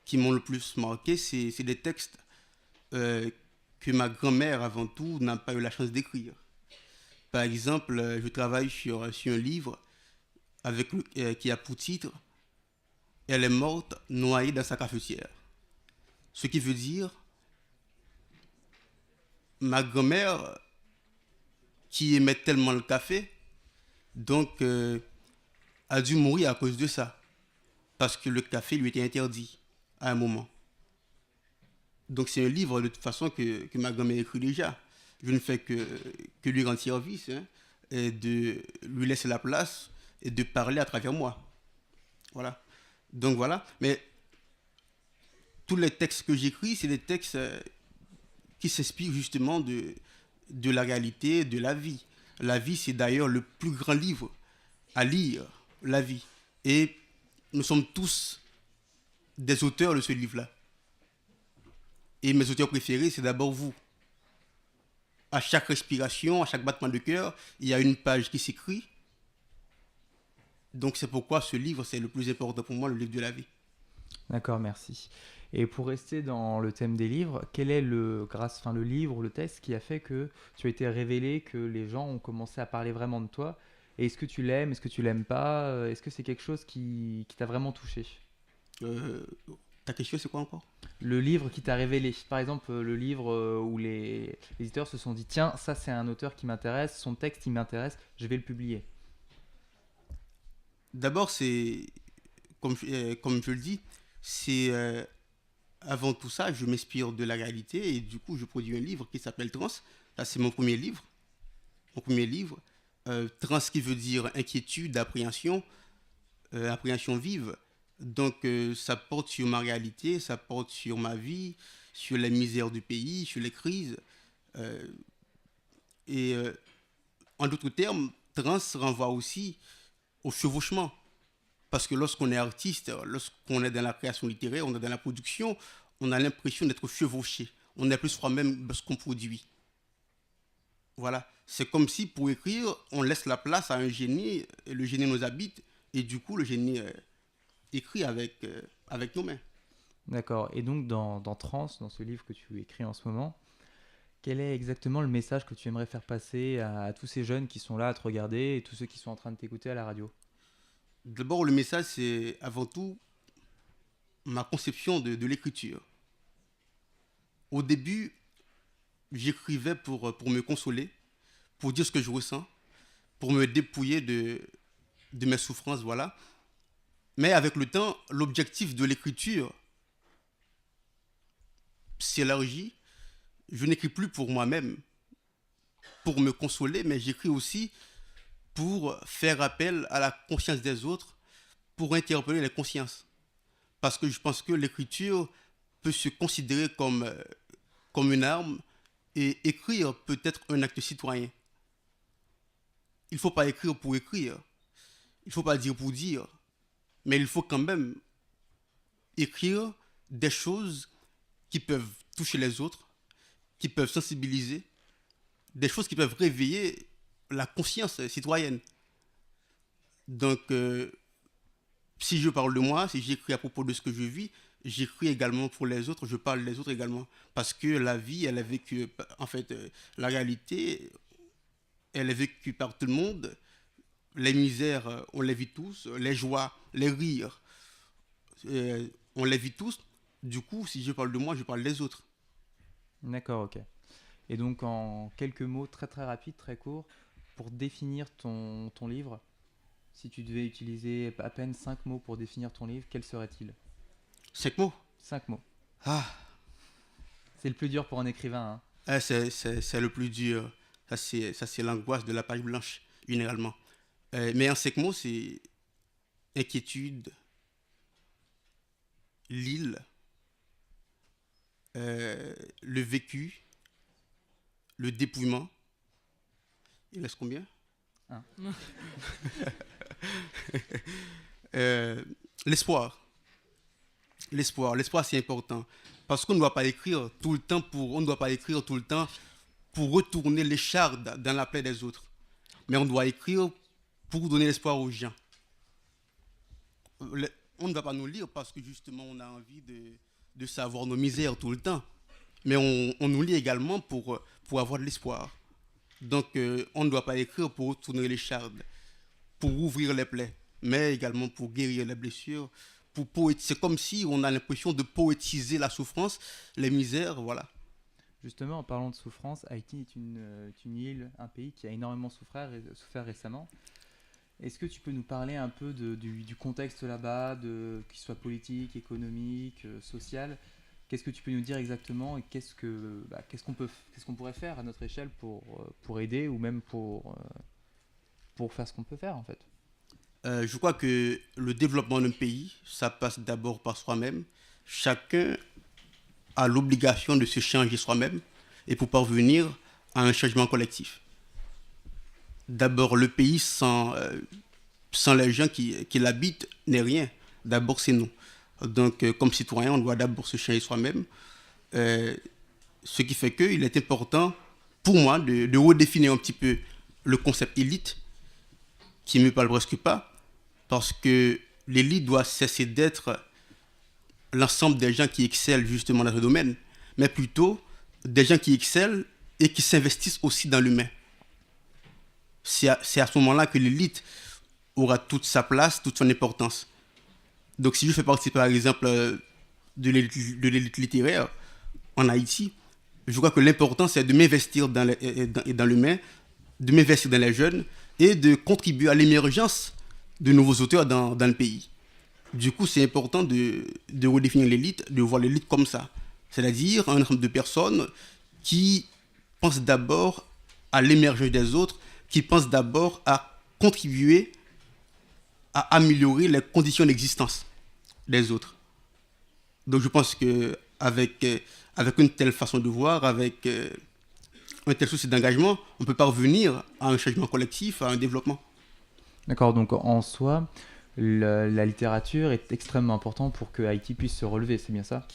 S21: le plus marqué, c'est des textes que ma grand-mère, avant tout, n'a pas eu la chance d'écrire. Par exemple, je travaille sur un livre qui a pour titre « Elle est morte noyée dans sa cafetière ». Ce qui veut dire, ma grand-mère, qui aimait tellement le café, donc a dû mourir à cause de ça, parce que le café lui était interdit à un moment. Donc c'est un livre de toute façon que ma grand-mère écrit déjà. Je ne fais que lui rendre service, et de lui laisser la place et de parler à travers moi. Voilà. Donc voilà. Mais tous les textes que j'écris, c'est des textes qui s'inspirent justement de la réalité, de la vie. La vie, c'est d'ailleurs le plus grand livre à lire, la vie. Et nous sommes tous des auteurs de ce livre-là. Et mes auteurs préférés, c'est d'abord vous. À chaque respiration, à chaque battement de cœur, il y a une page qui s'écrit. Donc c'est pourquoi ce livre, c'est le plus important pour moi, le livre de la vie.
S4: D'accord, merci. Et pour rester dans le thème des livres, quel est le livre ou le texte qui a fait que tu as été révélé, que les gens ont commencé à parler vraiment de toi? Et est-ce que tu l'aimes, est-ce que tu l'aimes pas? Est-ce que c'est quelque chose qui t'a vraiment touché?
S21: Ta question, c'est quoi encore?
S4: Le livre qui t'a révélé. Par exemple, le livre où les éditeurs se sont dit « Tiens, ça c'est un auteur qui m'intéresse, son texte il m'intéresse, je vais le publier ».
S21: D'abord, c'est, comme je le dis, c'est avant tout ça, je m'inspire de la réalité et du coup, je produis un livre qui s'appelle Trans. Là, c'est mon premier livre. Trans qui veut dire inquiétude, appréhension, appréhension vive. Donc, ça porte sur ma réalité, ça porte sur ma vie, sur les misères du pays, sur les crises. En d'autres termes, trans renvoie aussi au chevauchement. Parce que lorsqu'on est artiste, lorsqu'on est dans la création littéraire, on est dans la production, on a l'impression d'être chevauché. On est plus soi-même ce qu'on produit. Voilà. C'est comme si pour écrire, on laisse la place à un génie, et le génie nous habite, et du coup, le génie écrit avec nos mains.
S4: D'accord. Et donc, dans Trans, dans ce livre que tu écris en ce moment, quel est exactement le message que tu aimerais faire passer à tous ces jeunes qui sont là à te regarder et tous ceux qui sont en train de t'écouter à la radio?
S21: D'abord, le message, c'est avant tout ma conception de l'écriture. Au début, j'écrivais pour me consoler, pour dire ce que je ressens, pour me dépouiller de mes souffrances, voilà. Mais avec le temps, l'objectif de l'écriture s'élargit. Je n'écris plus pour moi-même, pour me consoler, mais j'écris aussi pour faire appel à la conscience des autres, pour interpeller les consciences. Parce que je pense que l'écriture peut se considérer comme une arme et écrire peut être un acte citoyen. il ne faut pas écrire pour écrire, il ne faut pas dire pour dire, mais il faut quand même écrire des choses qui peuvent toucher les autres, qui peuvent sensibiliser, des choses qui peuvent réveiller la conscience citoyenne. Donc, si je parle de moi, si j'écris à propos de ce que je vis, j'écris également pour les autres, je parle des autres également. Parce que la vie, elle est vécue, en fait, la réalité, elle est vécue par tout le monde. Les misères, on les vit tous. Les joies, les rires, on les vit tous. Du coup, si je parle de moi, je parle des autres.
S4: D'accord, ok. Et donc, en quelques mots très très rapides, très courts, pour définir ton livre, si tu devais utiliser à peine 5 mots pour définir ton livre, quels seraient-ils?
S21: 5 mots?
S4: 5 mots.
S21: Ah.
S4: C'est le plus dur pour un écrivain.
S21: Ah, c'est le plus dur. Ça, c'est l'angoisse de la page blanche, généralement. Mais en 5 mots, c'est inquiétude, l'île, le vécu, le dépouillement. Il reste combien? 1. L'espoir. L'espoir, c'est important. Parce qu'on ne doit pas écrire tout le temps pour retourner l'écharde dans la plaie des autres. Mais on doit écrire pour donner l'espoir aux gens. On ne va pas nous lire parce que justement on a envie de savoir nos misères tout le temps. Mais on nous lit également pour avoir de l'espoir. Donc on ne doit pas écrire pour retourner l'écharde, pour ouvrir les plaies, mais également pour guérir les blessures. C'est comme si on a l'impression de poétiser la souffrance, les misères, voilà.
S4: Justement, en parlant de souffrance, Haïti est une île, un pays qui a énormément souffert récemment. Est-ce que tu peux nous parler un peu du contexte là-bas, qu'il soit politique, économique, social? Qu'est-ce que tu peux nous dire exactement et qu'est-ce qu'on pourrait faire à notre échelle pour aider ou même pour faire ce qu'on peut faire en fait?
S21: Je crois que le développement d'un pays, ça passe d'abord par soi-même. Chacun a l'obligation de se changer soi-même et pour parvenir à un changement collectif. D'abord, le pays sans les gens qui l'habitent n'est rien. D'abord, c'est nous. Donc, comme citoyen, on doit d'abord se changer soi-même. Ce qui fait qu'il est important pour moi de redéfinir un petit peu le concept élite, qui ne me parle presque pas, parce que l'élite doit cesser d'être l'ensemble des gens qui excellent justement dans ce domaine, mais plutôt des gens qui excellent et qui s'investissent aussi dans l'humain. C'est à ce moment-là que l'élite aura toute sa place, toute son importance. Donc si je fais partie par exemple de l'élite littéraire en Haïti, je crois que l'important c'est de m'investir dans l'humain, de m'investir dans les jeunes et de contribuer à l'émergence de nouveaux auteurs dans le pays. Du coup, c'est important de redéfinir l'élite, de voir l'élite comme ça. C'est-à-dire un ensemble de personnes qui pensent d'abord à l'émergence des autres, qui pensent d'abord à contribuer à améliorer les conditions d'existence des autres. Donc je pense qu'avec une telle façon de voir, avec un tel souci d'engagement, on peut parvenir à un changement collectif, à un développement.
S4: D'accord, donc en soi, la littérature est extrêmement importante pour que Haïti puisse se relever, c'est bien ça?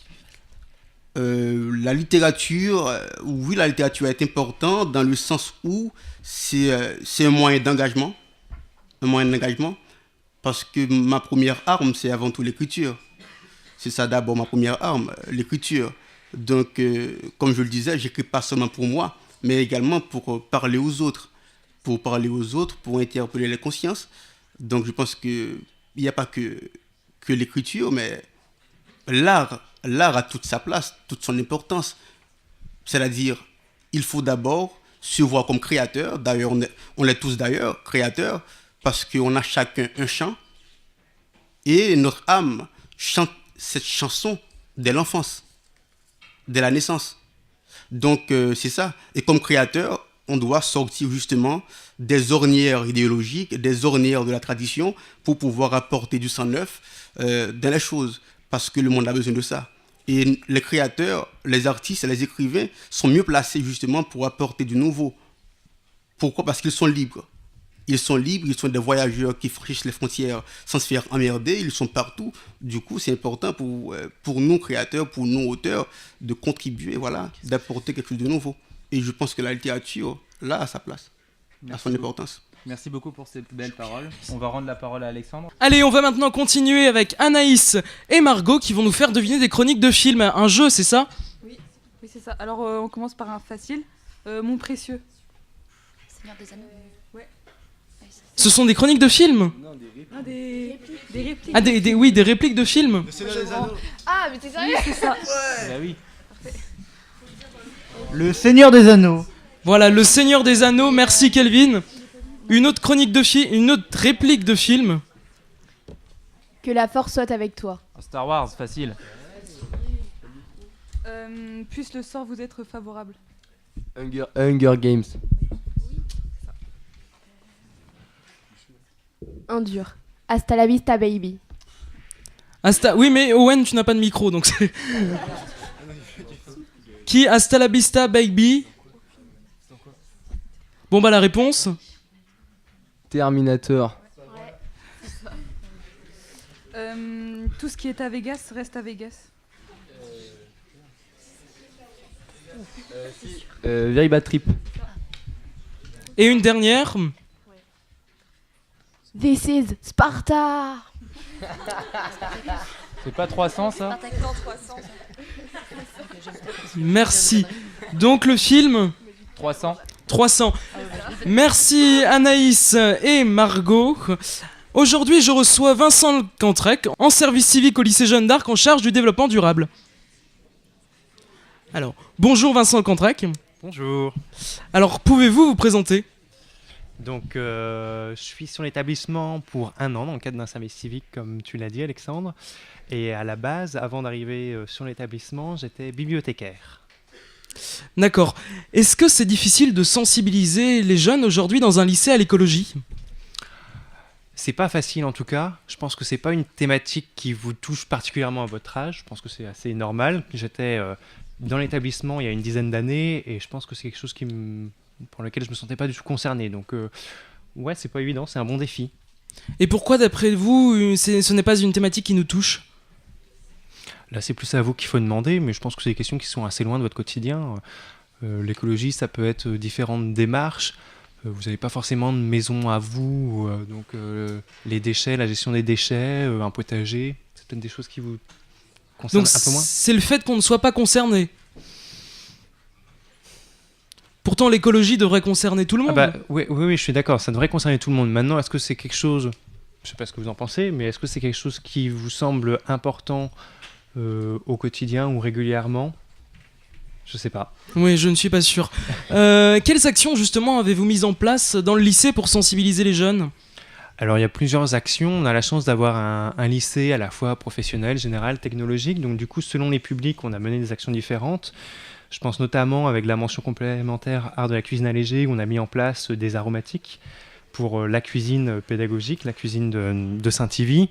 S21: La littérature, oui, la littérature est importante dans le sens où c'est un moyen d'engagement. Parce que ma première arme, c'est avant tout l'écriture. C'est ça d'abord ma première arme, l'écriture. Donc, comme je le disais, j'écris pas seulement pour moi, mais également pour parler aux autres. Pour interpeller les consciences. Donc, je pense qu'il n'y a pas que l'écriture, mais l'art a toute sa place, toute son importance. C'est-à-dire, il faut d'abord se voir comme créateur. D'ailleurs, on est tous d'ailleurs créateurs, parce qu'on a chacun un chant. Et notre âme chante cette chanson dès l'enfance, dès la naissance. Donc, c'est ça. Et comme créateur, on doit sortir justement des ornières idéologiques, des ornières de la tradition, pour pouvoir apporter du sang neuf dans les choses. Parce que le monde a besoin de ça. Et les créateurs, les artistes et les écrivains sont mieux placés justement pour apporter du nouveau. Pourquoi? Parce qu'ils sont libres. Ils sont libres, ils sont des voyageurs qui franchissent les frontières sans se faire emmerder, ils sont partout. Du coup, c'est important pour nous créateurs, pour nous auteurs, de contribuer, voilà, d'apporter quelque chose de nouveau. Et je pense que la littérature, là, a sa place, a son importance.
S4: Merci beaucoup pour ces belles paroles. On va rendre la parole à Alexandre.
S2: Allez, on va maintenant continuer avec Anaïs et Margot qui vont nous faire deviner des chroniques de films. Un jeu, c'est ça?
S5: Oui, c'est ça. Alors, on commence par un facile. Mon précieux.
S1: Seigneur des Anneaux.
S5: Ouais.
S2: Ce sont des chroniques de films?
S5: Ah, des répliques.
S2: Ah, oui, des répliques de films.
S1: Ah, mais t'es sérieux?
S5: Oui, c'est ça.
S4: Bah oui.
S20: Le Seigneur des Anneaux.
S2: Voilà, Le Seigneur des Anneaux. Merci Kelvin. Une autre chronique de film, une autre réplique de film.
S1: Que la force soit avec toi.
S4: Star Wars, facile.
S5: Puisse le sort vous être favorable.
S7: Hunger Games.
S1: Un dur. Hasta la vista, baby.
S2: Oui, mais Owen, tu n'as pas de micro, donc c'est... Qui? Hasta la vista, baby. Bon, bah la réponse.
S7: Terminator.
S5: Tout ce qui est à Vegas reste à Vegas.
S7: Very Bad Trip.
S2: Et une dernière.
S1: This is Sparta.
S4: C'est pas 300 ça?
S2: Merci. Donc le film
S4: 300.
S2: 300. Merci Anaïs et Margot. Aujourd'hui, je reçois Vincent Cantrec, en service civique au lycée Jeanne d'Arc, en charge du développement durable. Alors, bonjour Vincent Cantrec.
S22: Bonjour.
S2: Alors, pouvez-vous vous présenter?
S22: Donc, je suis sur l'établissement pour 1 an dans le cadre d'un service civique, comme tu l'as dit, Alexandre. Et à la base, avant d'arriver sur l'établissement, j'étais bibliothécaire.
S2: D'accord. Est-ce que c'est difficile de sensibiliser les jeunes aujourd'hui dans un lycée à l'écologie?
S22: C'est pas facile en tout cas. Je pense que c'est pas une thématique qui vous touche particulièrement à votre âge. Je pense que c'est assez normal. J'étais dans l'établissement il y a une dizaine d'années et je pense que c'est quelque chose pour lequel je me sentais pas du tout concerné. Donc ouais, c'est pas évident, c'est un bon défi.
S2: Et pourquoi d'après vous, ce n'est pas une thématique qui nous touche?
S22: Là, c'est plus à vous qu'il faut demander, mais je pense que c'est des questions qui sont assez loin de votre quotidien. L'écologie, ça peut être différentes démarches. Vous n'avez pas forcément de maison à vous, donc les déchets, la gestion des déchets, un potager, c'est peut-être des choses qui vous concernent
S2: Donc
S22: un peu moins.
S2: c'est le fait qu'on ne soit pas concerné. Pourtant, l'écologie devrait concerner tout le monde.
S22: Oui, je suis d'accord, ça devrait concerner tout le monde. Maintenant, est-ce que c'est quelque chose, je ne sais pas ce que vous en pensez, mais est-ce que c'est quelque chose qui vous semble important au quotidien ou régulièrement? Je sais pas.
S2: Oui, je ne suis pas sûr. Quelles actions justement avez-vous mises en place dans le lycée pour sensibiliser les jeunes?
S22: Alors il y a plusieurs actions. On a la chance d'avoir un lycée à la fois professionnel, général, technologique. Donc du coup, selon les publics, on a mené des actions différentes. Je pense notamment avec la mention complémentaire art de la cuisine allégée, où on a mis en place des aromatiques pour la cuisine pédagogique, la cuisine de Saint-Yvi.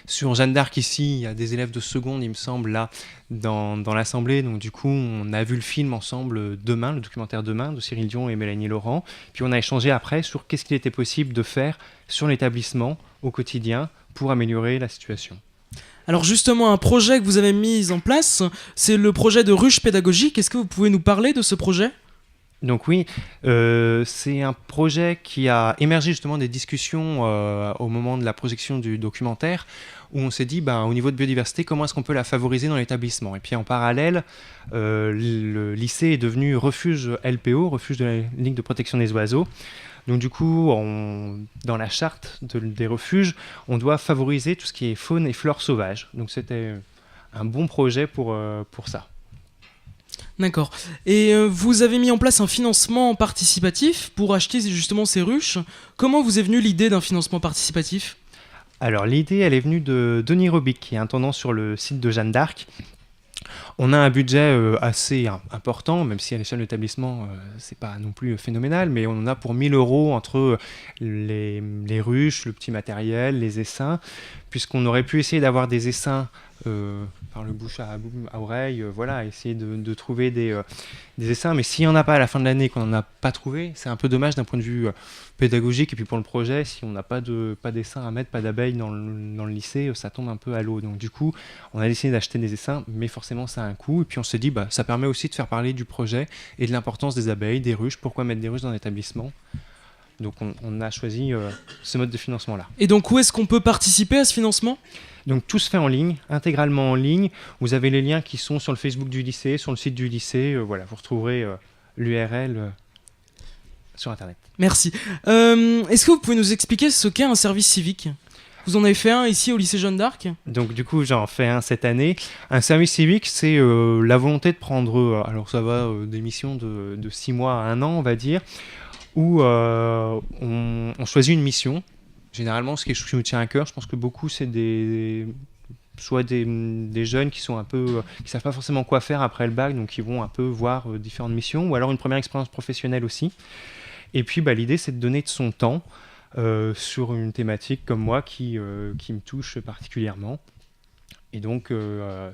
S22: Sur Jeanne d'Arc ici, il y a des élèves de seconde, il me semble, là, dans l'assemblée. Donc du coup, on a vu le film ensemble Demain, le documentaire Demain de Cyril Dion et Mélanie Laurent. Puis on a échangé après sur qu'est-ce qu'il était possible de faire sur l'établissement au quotidien pour améliorer la situation.
S2: Alors justement, un projet que vous avez mis en place, c'est le projet de ruche pédagogique. Est-ce que vous pouvez nous parler de ce projet ?
S22: Donc oui, c'est un projet qui a émergé justement des discussions au moment de la projection du documentaire, où on s'est dit, au niveau de biodiversité, comment est-ce qu'on peut la favoriser dans l'établissement? Et puis en parallèle, le lycée est devenu refuge LPO, refuge de la Ligue de protection des oiseaux. Donc du coup, dans la charte des refuges, on doit favoriser tout ce qui est faune et flore sauvage. Donc c'était un bon projet pour ça.
S2: D'accord. Et vous avez mis en place un financement participatif pour acheter justement ces ruches. Comment vous est venue l'idée d'un financement participatif ?
S22: Alors l'idée, elle est venue de Denis Robic, qui est intendant sur le site de Jeanne d'Arc. On a un budget assez important, même si à l'échelle de l'établissement, c'est pas non plus phénoménal, mais on en a pour 1 000 € entre les ruches, le petit matériel, les essaims, puisqu'on aurait pu essayer d'avoir des essaims par le bouche à oreille, voilà, essayer de trouver des essaims. Mais s'il n'y en a pas à la fin de l'année, qu'on n'en a pas trouvé, c'est un peu dommage d'un point de vue pédagogique. Et puis pour le projet, si on n'a pas d'essaims à mettre, pas d'abeilles dans le lycée, ça tombe un peu à l'eau. Donc du coup, on a décidé d'acheter des essaims, mais forcément ça a un coût. Et puis on s'est dit, ça permet aussi de faire parler du projet et de l'importance des abeilles, des ruches. Pourquoi mettre des ruches dans l'établissement ? Donc on a choisi ce mode de financement-là.
S2: Et donc où est-ce qu'on peut participer à ce financement ?
S22: Donc tout se fait en ligne, intégralement en ligne. Vous avez les liens qui sont sur le Facebook du lycée, sur le site du lycée. Voilà, vous retrouverez l'URL sur Internet.
S2: Merci. Est-ce que vous pouvez nous expliquer ce qu'est un service civique ? Vous en avez fait un ici au lycée Jeanne d'Arc ?
S22: Donc du coup j'en fais un cette année. Un service civique, c'est la volonté de prendre, alors ça va des missions de 6 mois à 1 an on va dire, où on choisit une mission. Généralement, ce qui nous tient à cœur, je pense que beaucoup, c'est soit des jeunes qui sont un peu, qui savent pas forcément quoi faire après le bac, donc qui vont un peu voir différentes missions, ou alors une première expérience professionnelle aussi. Et puis, l'idée, c'est de donner de son temps sur une thématique comme moi qui me touche particulièrement. Et donc,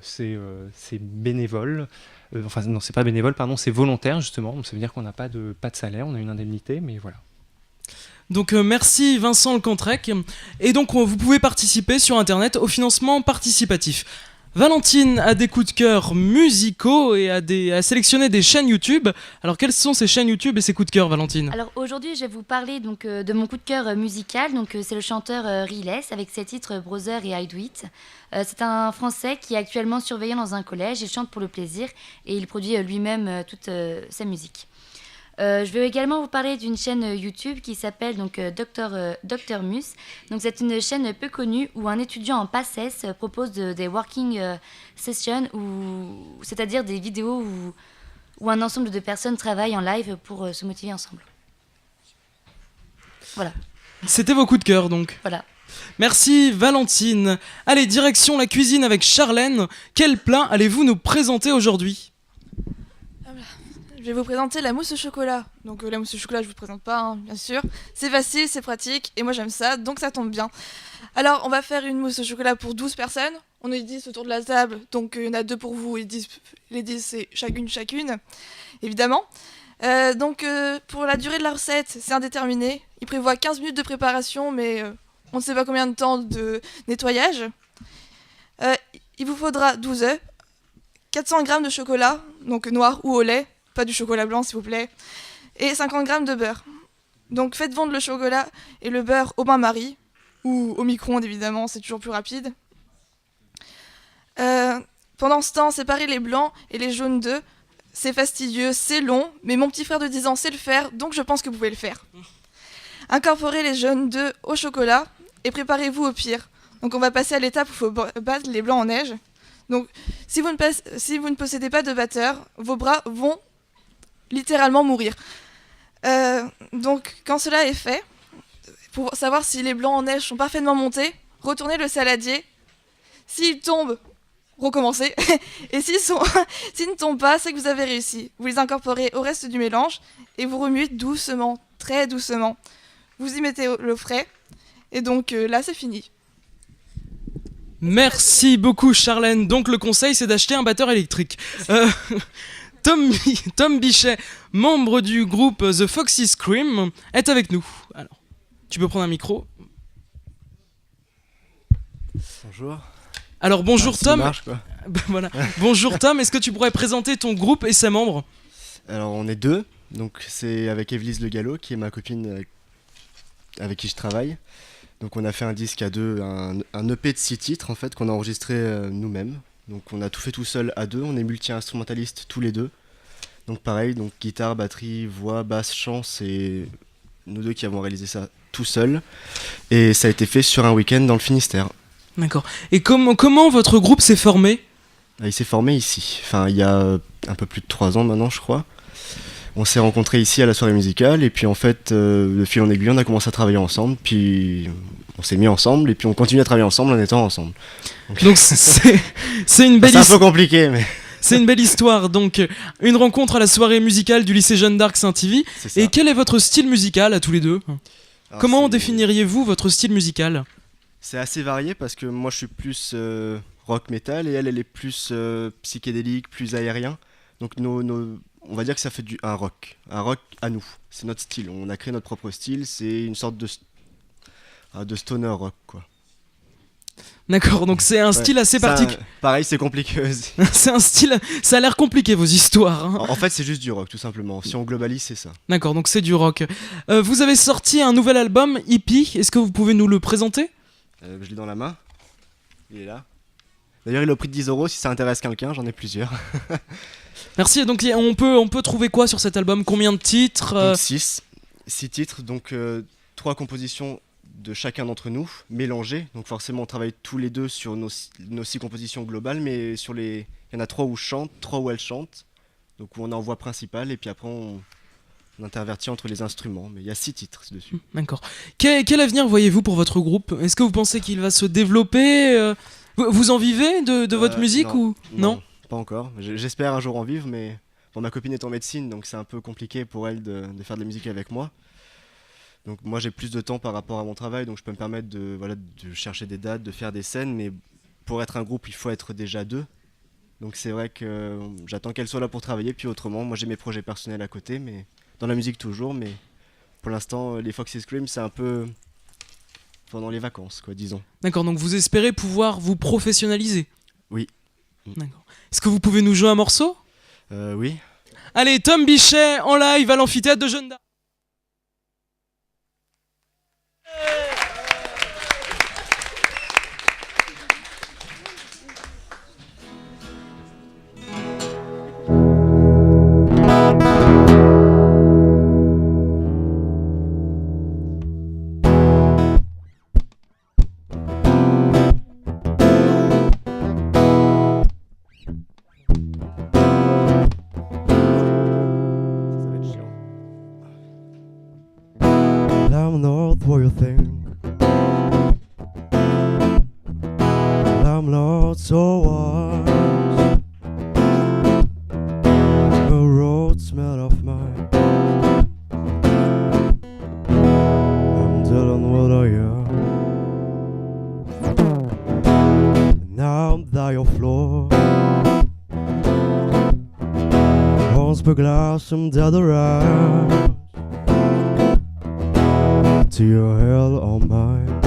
S22: c'est bénévole. Enfin, non, c'est pas bénévole, pardon, c'est volontaire justement. Donc, ça veut dire qu'on n'a pas de salaire, on a une indemnité, mais voilà.
S2: Donc merci Vincent Lecantrec. Et donc vous pouvez participer sur internet au financement participatif. Valentine a des coups de cœur musicaux et a sélectionné des chaînes YouTube. Alors quelles sont ces chaînes YouTube et ces coups de cœur, Valentine ?
S1: Alors aujourd'hui je vais vous parler donc, de mon coup de cœur musical. Donc c'est le chanteur Riles avec ses titres Brother et I Do It. C'est un Français qui est actuellement surveillant dans un collège. Il chante pour le plaisir et il produit lui-même toute sa musique. Je vais également vous parler d'une chaîne YouTube qui s'appelle donc Dr Mus. Donc c'est une chaîne peu connue où un étudiant en PACES propose des working sessions, c'est-à-dire des vidéos où un ensemble de personnes travaillent en live pour se motiver ensemble. Voilà.
S2: C'était vos coups de cœur donc.
S1: Voilà.
S2: Merci Valentine. Allez, direction la cuisine avec Charlène. Quel plat allez-vous nous présenter aujourd'hui ?
S8: Je vais vous présenter la mousse au chocolat. Donc la mousse au chocolat, je vous présente pas, hein, bien sûr. C'est facile, c'est pratique, et moi j'aime ça, donc ça tombe bien. Alors, on va faire une mousse au chocolat pour 12 personnes. On est 10 autour de la table, donc il y en a 2 pour vous, et les 10 c'est chacune, évidemment. Pour la durée de la recette, c'est indéterminé. Il prévoit 15 minutes de préparation, mais on ne sait pas combien de temps de nettoyage. Il vous faudra 12 œufs, 400 g de chocolat, donc noir ou au lait, pas du chocolat blanc s'il vous plaît, et 50 g de beurre. Donc faites fondre le chocolat et le beurre au bain-marie, ou au micro-ondes évidemment, c'est toujours plus rapide. Pendant ce temps, séparez les blancs et les jaunes d'œufs. C'est fastidieux, c'est long, mais mon petit frère de 10 ans sait le faire, donc je pense que vous pouvez le faire. Incorporez les jaunes d'œufs au chocolat et préparez-vous au pire. Donc on va passer à l'étape où il faut battre les blancs en neige. Donc si vous ne possédez pas de batteur, vos bras vont littéralement mourir. Donc quand cela est fait, pour savoir si les blancs en neige sont parfaitement montés, retournez le saladier. S'ils tombent, recommencez. Et s'ils ne tombent pas, c'est que vous avez réussi. Vous les incorporez au reste du mélange et vous remuez doucement, très doucement. Vous y mettez l'eau frais et donc là c'est fini.
S2: Merci beaucoup Charlène. Donc le conseil c'est d'acheter un batteur électrique. Tom Bichet, membre du groupe The Foxy Scream, est avec nous. Alors, tu peux prendre un micro.
S6: Bonjour.
S2: Alors bonjour Tom.
S6: Ça marche, quoi.
S2: Voilà. Bonjour Tom, est-ce que tu pourrais présenter ton groupe et ses membres ?
S6: Alors on est 2, donc c'est avec Évelyse Le Gallo qui est ma copine avec qui je travaille. Donc on a fait un disque à 2, un EP de 6 titres en fait qu'on a enregistré nous-mêmes. Donc on a tout fait tout seul à 2, on est multi-instrumentalistes tous les 2. Donc pareil, donc guitare, batterie, voix, basse, chant, c'est nous 2 qui avons réalisé ça tout seuls. Et ça a été fait sur un week-end dans le Finistère.
S2: D'accord. Et comment votre groupe s'est formé ?
S6: Il s'est formé ici, enfin il y a un peu plus de 3 ans maintenant je crois. On s'est rencontrés ici à la soirée musicale et puis en fait de fil en aiguille on a commencé à travailler ensemble, puis on s'est mis ensemble et puis on continue à travailler ensemble en étant ensemble.
S2: Donc c'est une belle histoire.
S6: C'est un peu compliqué mais...
S2: C'est une belle histoire, donc une rencontre à la soirée musicale du lycée Jeanne d'Arc Saint-Ivy. Et quel est votre style musical à tous les deux ?
S6: Alors,
S2: comment définiriez-vous votre style musical ?
S6: C'est assez varié parce que moi je suis plus rock metal, et elle est plus psychédélique, plus aérien. Donc on va dire que ça fait un rock à nous. C'est notre style. On a créé notre propre style. C'est une sorte de stoner rock, quoi.
S2: D'accord, donc c'est un style assez particulier.
S6: Pareil, c'est compliqué aussi.
S2: C'est un style, ça a l'air compliqué vos histoires. Hein.
S6: En fait, c'est juste du rock, tout simplement. Si on globalise, c'est ça.
S2: D'accord, donc c'est du rock. Vous avez sorti un nouvel album, Hippie. Est-ce que vous pouvez nous le présenter ?
S6: Je l'ai dans la main. Il est là. D'ailleurs, il est au prix de 10 € si ça intéresse quelqu'un. J'en ai plusieurs.
S2: Merci. Donc on peut trouver quoi sur cet album ? Combien de titres ?
S6: 6 titres, donc 3 compositions de chacun d'entre nous, mélangées. Donc forcément, on travaille tous les deux sur nos 6 compositions globales, mais il y en a 3 où je chante, 3 où elle chante, donc où on est en voix principale, et puis après on intervertit entre les instruments. Mais il y a 6 titres dessus.
S2: D'accord. Quel avenir voyez-vous pour votre groupe ? Est-ce que vous pensez qu'il va se développer ? Vous en vivez de votre musique ou non ?
S6: Pas encore. J'espère un jour en vivre, mais bon, ma copine est en médecine, donc c'est un peu compliqué pour elle de faire de la musique avec moi. Donc moi j'ai plus de temps par rapport à mon travail, donc je peux me permettre de chercher des dates, de faire des scènes, mais pour être un groupe il faut être déjà 2. Donc c'est vrai que j'attends qu'elle soit là pour travailler, puis autrement, moi j'ai mes projets personnels à côté, mais dans la musique toujours, mais pour l'instant les Foxy Scream c'est un peu pendant les vacances, quoi, disons.
S2: D'accord, donc vous espérez pouvoir vous professionnaliser ?
S6: Oui.
S2: D'accord. Est-ce que vous pouvez nous jouer un morceau ?
S6: Oui.
S2: Allez, Tom Bichet en live à l'amphithéâtre de Jeanne d'Arc.
S19: I'm not what you think. I'm not so wise. A road smell of mine. I'm telling what I am. Now I'm die of floor. Ons beglazen dat eruit. To your hell on mine.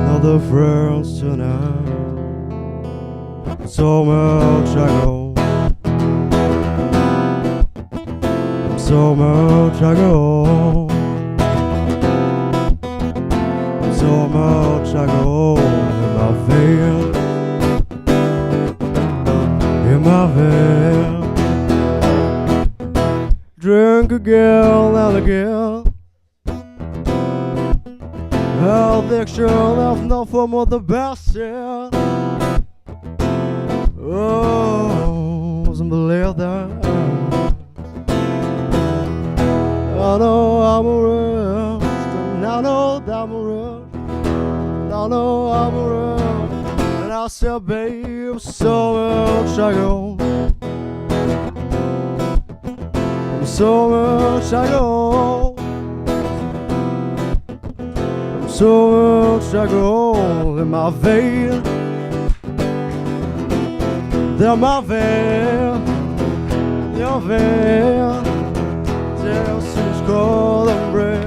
S19: Another friends tonight. So much I go. So much I go. So much I go in my vein. In my vein. Drink again and again. Addiction have nothing but the best in. Oh, doesn't believe that. I know I'm a rest, and I know that I'm a rest, and I know I'm a rest. And I said, babe, so much I go. So much I go. So much I go in my vein. In my vein. Your vein. Just is cold and bread.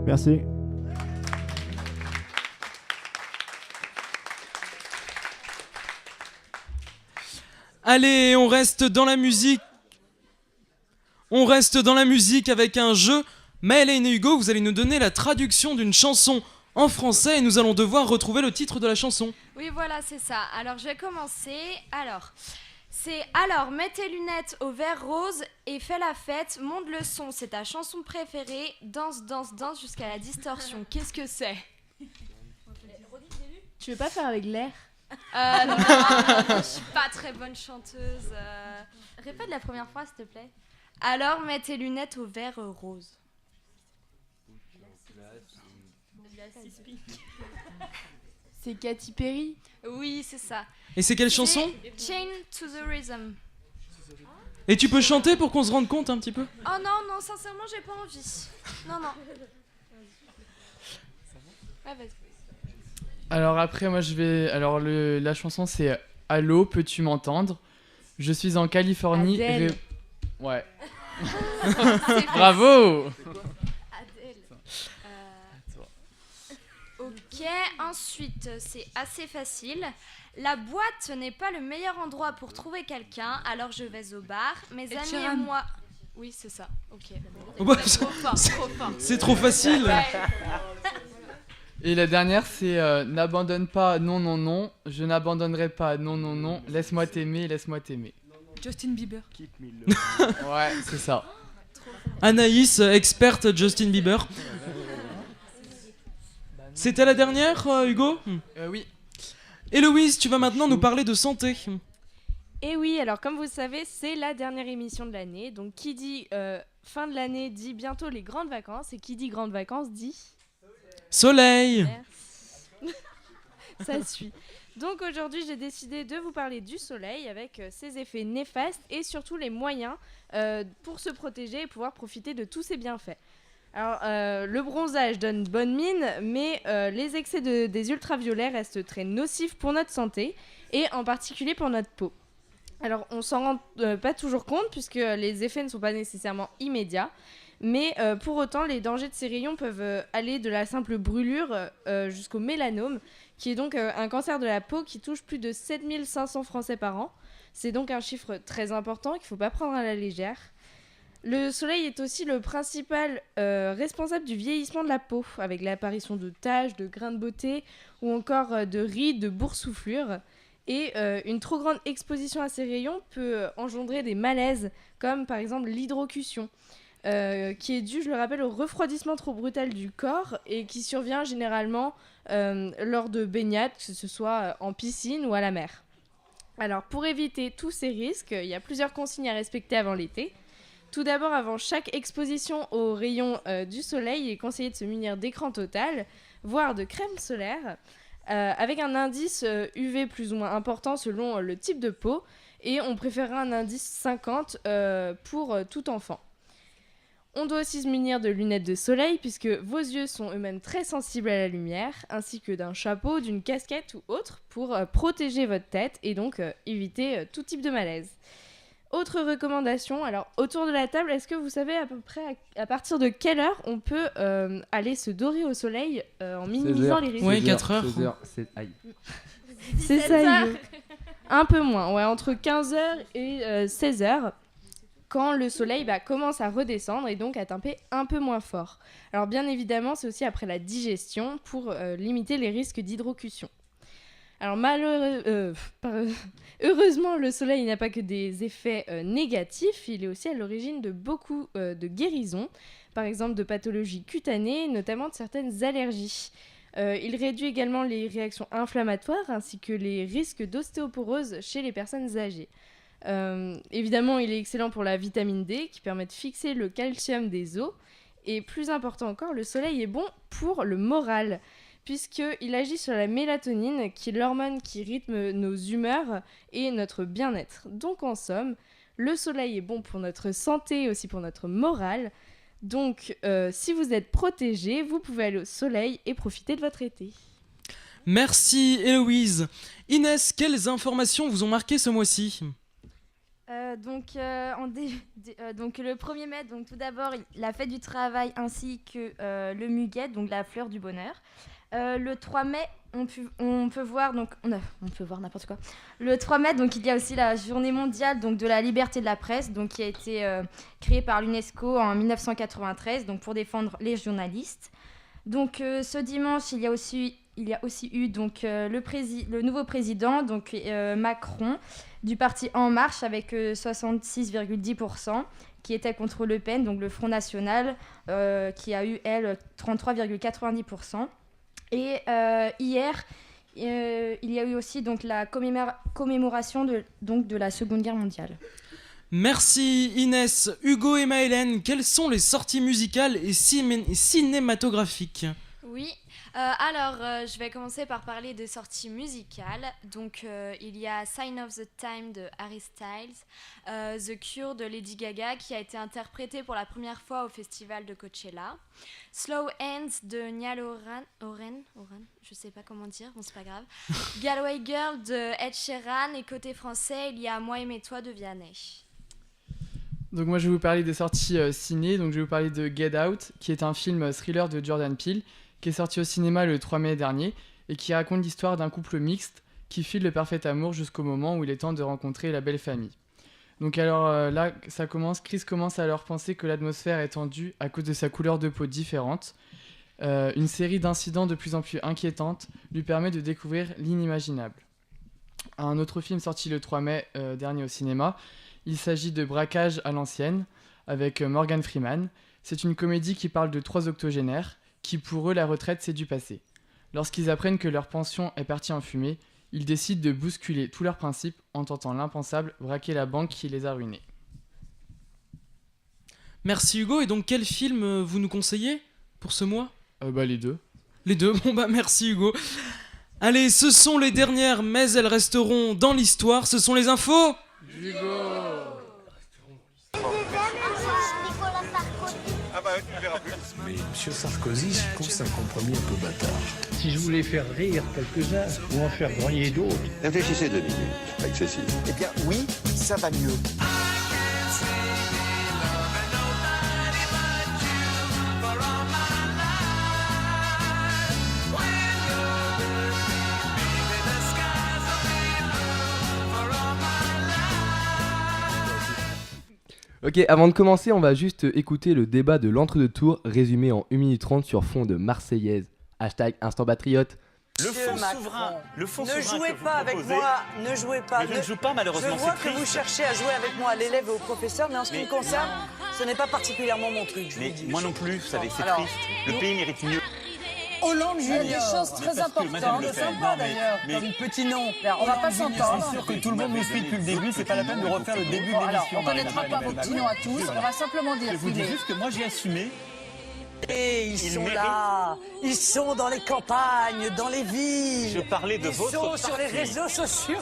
S19: Merci.
S2: Allez, on reste dans la musique. On reste dans la musique avec un jeu. Maëlène et Hugo, vous allez nous donner la traduction d'une chanson en français et nous allons devoir retrouver le titre de la chanson.
S3: Oui, voilà, c'est ça. Alors, je vais commencer. Alors, mets tes lunettes au vert rose et fais la fête, monte le son, c'est ta chanson préférée, danse, danse, danse jusqu'à la distorsion. Qu'est-ce que c'est?
S1: Tu veux pas faire avec l'air?
S3: Non, je suis pas très bonne chanteuse.
S1: Répète la première fois, s'il te plaît.
S3: Alors, mets tes lunettes au vert rose.
S1: C'est Katy Perry.
S3: Oui, c'est ça.
S2: Et c'est quelle chanson?
S3: Chain to the Rhythm.
S2: Et tu peux chanter pour qu'on se rende compte un petit peu?
S3: Oh non, sincèrement, j'ai pas envie. Non. Ouais, vas-y.
S14: Alors après, moi je vais... Alors la chanson c'est Allô, peux-tu m'entendre? Je suis en Californie.
S1: Adèle.
S14: Ouais. Bravo.
S3: Adèle. Ok, ensuite, c'est assez facile. La boîte n'est pas le meilleur endroit pour trouver quelqu'un, alors je vais au bar. Mes
S5: Ed
S3: amis
S5: Sheeran.
S3: et moi... Oui, c'est ça. Ok.
S2: Ouais,
S3: Trop fort.
S2: c'est trop facile.
S3: Ouais.
S14: Et la dernière c'est N'abandonne pas, non, non, non. Je n'abandonnerai pas, non, non, non. Laisse-moi t'aimer, laisse-moi t'aimer.
S5: Justin Bieber.
S14: Ouais, c'est ça.
S2: Anaïs, experte Justin Bieber. C'était la dernière, Hugo?
S14: Oui.
S2: Héloïse, tu vas maintenant nous parler de santé.
S9: Et oui, alors comme vous le savez, c'est la dernière émission de l'année. Donc qui dit fin de l'année dit bientôt les grandes vacances. Et qui dit grandes vacances dit...
S2: Soleil.
S9: Merci. Ça suit. Donc aujourd'hui, j'ai décidé de vous parler du soleil avec ses effets néfastes et surtout les moyens pour se protéger et pouvoir profiter de tous ses bienfaits. Alors, le bronzage donne bonne mine, mais les excès des ultraviolets restent très nocifs pour notre santé et en particulier pour notre peau. Alors, on s'en rend pas toujours compte puisque les effets ne sont pas nécessairement immédiats, mais pour autant, les dangers de ces rayons peuvent aller de la simple brûlure jusqu'au mélanome, qui est donc un cancer de la peau qui touche plus de 7500 Français par an. C'est donc un chiffre très important qu'il ne faut pas prendre à la légère. Le soleil est aussi le principal responsable du vieillissement de la peau, avec l'apparition de taches, de grains de beauté ou encore de rides, de boursouflures. Et une trop grande exposition à ces rayons peut engendrer des malaises, comme par exemple l'hydrocution, qui est due, je le rappelle, au refroidissement trop brutal du corps et qui survient généralement lors de baignades, que ce soit en piscine ou à la mer. Alors, pour éviter tous ces risques, il y a plusieurs consignes à respecter avant l'été. Tout d'abord, avant chaque exposition aux rayons du soleil, il est conseillé de se munir d'écran total, voire de crème solaire, avec un indice UV plus ou moins important selon le type de peau, et on préférera un indice 50 pour tout enfant. On doit aussi se munir de lunettes de soleil, puisque vos yeux sont eux-mêmes très sensibles à la lumière, ainsi que d'un chapeau, d'une casquette ou autre, pour protéger votre tête et donc éviter tout type de malaise. Autre recommandation, alors autour de la table, est-ce que vous savez à peu près à partir de quelle heure on peut aller se dorer au soleil en minimisant les risques?
S2: Ouais, 4 heures.
S9: C'est ça, Hugo. Un peu moins, ouais, entre 15h et 16h, quand le soleil commence à redescendre et donc à taper un peu moins fort. Alors bien évidemment, c'est aussi après la digestion pour limiter les risques d'hydrocution. Alors heureusement, le soleil n'a pas que des effets négatifs, il est aussi à l'origine de beaucoup de guérisons, par exemple de pathologies cutanées, notamment de certaines allergies. Il réduit également les réactions inflammatoires ainsi que les risques d'ostéoporose chez les personnes âgées. Évidemment, il est excellent pour la vitamine D qui permet de fixer le calcium des os. Et plus important encore, le soleil est bon pour le moral, puisqu'il agit sur la mélatonine, qui est l'hormone qui rythme nos humeurs et notre bien-être. Donc en somme, le soleil est bon pour notre santé et aussi pour notre morale. Donc si vous êtes protégé, vous pouvez aller au soleil et profiter de votre été.
S2: Merci Héloïse. Inès, quelles informations vous ont marqué ce mois-ci ?
S1: Donc le 1er mai, donc tout d'abord la fête du travail ainsi que le muguet, donc la fleur du bonheur. Le 3 mai, on peut voir n'importe quoi. Le 3 mai, donc il y a aussi la journée mondiale donc de la liberté de la presse, donc qui a été créée par l'UNESCO en 1993, donc pour défendre les journalistes.
S10: Donc ce dimanche, il y a aussi eu donc, le nouveau président, donc Macron, du parti En Marche avec 66,10%, qui était contre Le Pen, donc le Front National, qui a eu, elle, 33,90%. Et hier, il y a eu aussi donc, la commémoration de la Seconde Guerre mondiale.
S2: Merci Inès, Hugo et Maëlène. Quelles sont les sorties musicales et cinématographiques ?
S3: Oui, alors je vais commencer par parler des sorties musicales. Donc il y a Sign of the Time de Harry Styles, The Cure de Lady Gaga qui a été interprété pour la première fois au festival de Coachella, Slow Hands de Niall Horan, je sais pas comment dire, bon c'est pas grave, Galway Girl de Ed Sheeran et côté français il y a Moi et toi de Vianney.
S14: Donc moi je vais vous parler des sorties ciné, donc je vais vous parler de Get Out, qui est un film thriller de Jordan Peele, qui est sorti au cinéma le 3 mai dernier, et qui raconte l'histoire d'un couple mixte qui file le parfait amour jusqu'au moment où il est temps de rencontrer la belle famille. Donc alors là, Chris commence à alors penser que l'atmosphère est tendue à cause de sa couleur de peau différente. Une série d'incidents de plus en plus inquiétantes lui permet de découvrir l'inimaginable. Un autre film sorti le 3 mai dernier au cinéma, il s'agit de Braquage à l'ancienne, avec Morgan Freeman. C'est une comédie qui parle de 3 octogénaires, qui pour eux la retraite c'est du passé. Lorsqu'ils apprennent que leur pension est partie en fumée, ils décident de bousculer tous leurs principes en tentant l'impensable, braquer la banque qui les a ruinés.
S2: Merci Hugo, et donc quel film vous nous conseillez pour ce mois ?
S14: Les deux.
S2: Les deux, bon bah merci Hugo. Allez, ce sont les dernières, mais elles resteront dans l'histoire, ce sont les infos
S11: Mais M. Sarkozy, je trouve que c'est un compromis un peu bâtard. Si je voulais faire rire quelques-uns ou en faire broyer d'autres.
S23: Réfléchissez 2 minutes, pas excessif.
S11: Eh bien, oui, ça va mieux.
S7: Ok, avant de commencer, on va juste écouter le débat de l'entre-deux-tours résumé en 1 minute 30 sur fond de Marseillaise. Hashtag Instant Patriote.
S24: Le fonds souverain,
S25: ne jouez pas avec moi, ne jouez pas.
S24: Je ne joue pas malheureusement.
S25: Je vois que vous cherchez à jouer avec moi, l'élève et au professeur, mais en ce qui me concerne, ce n'est pas particulièrement mon truc.
S24: Mais moi non plus, vous savez, c'est triste. Le pays mérite mieux.
S25: Hollande Junior. Il y a des choses très importantes, sympa d'ailleurs, comme petit nom. On va pas s'entendre.
S24: C'est sûr que tout le monde nous suit depuis le début, c'est pas la peine de refaire le début de l'émission.
S25: On ne connaîtra pas vos petits noms à tous, on va simplement dire.
S24: Je vous dis juste que moi j'ai assumé.
S25: Et ils sont là, ils sont dans les campagnes, dans les villes.
S24: Je parlais de votre
S25: parti. Ils sont sur les réseaux sociaux.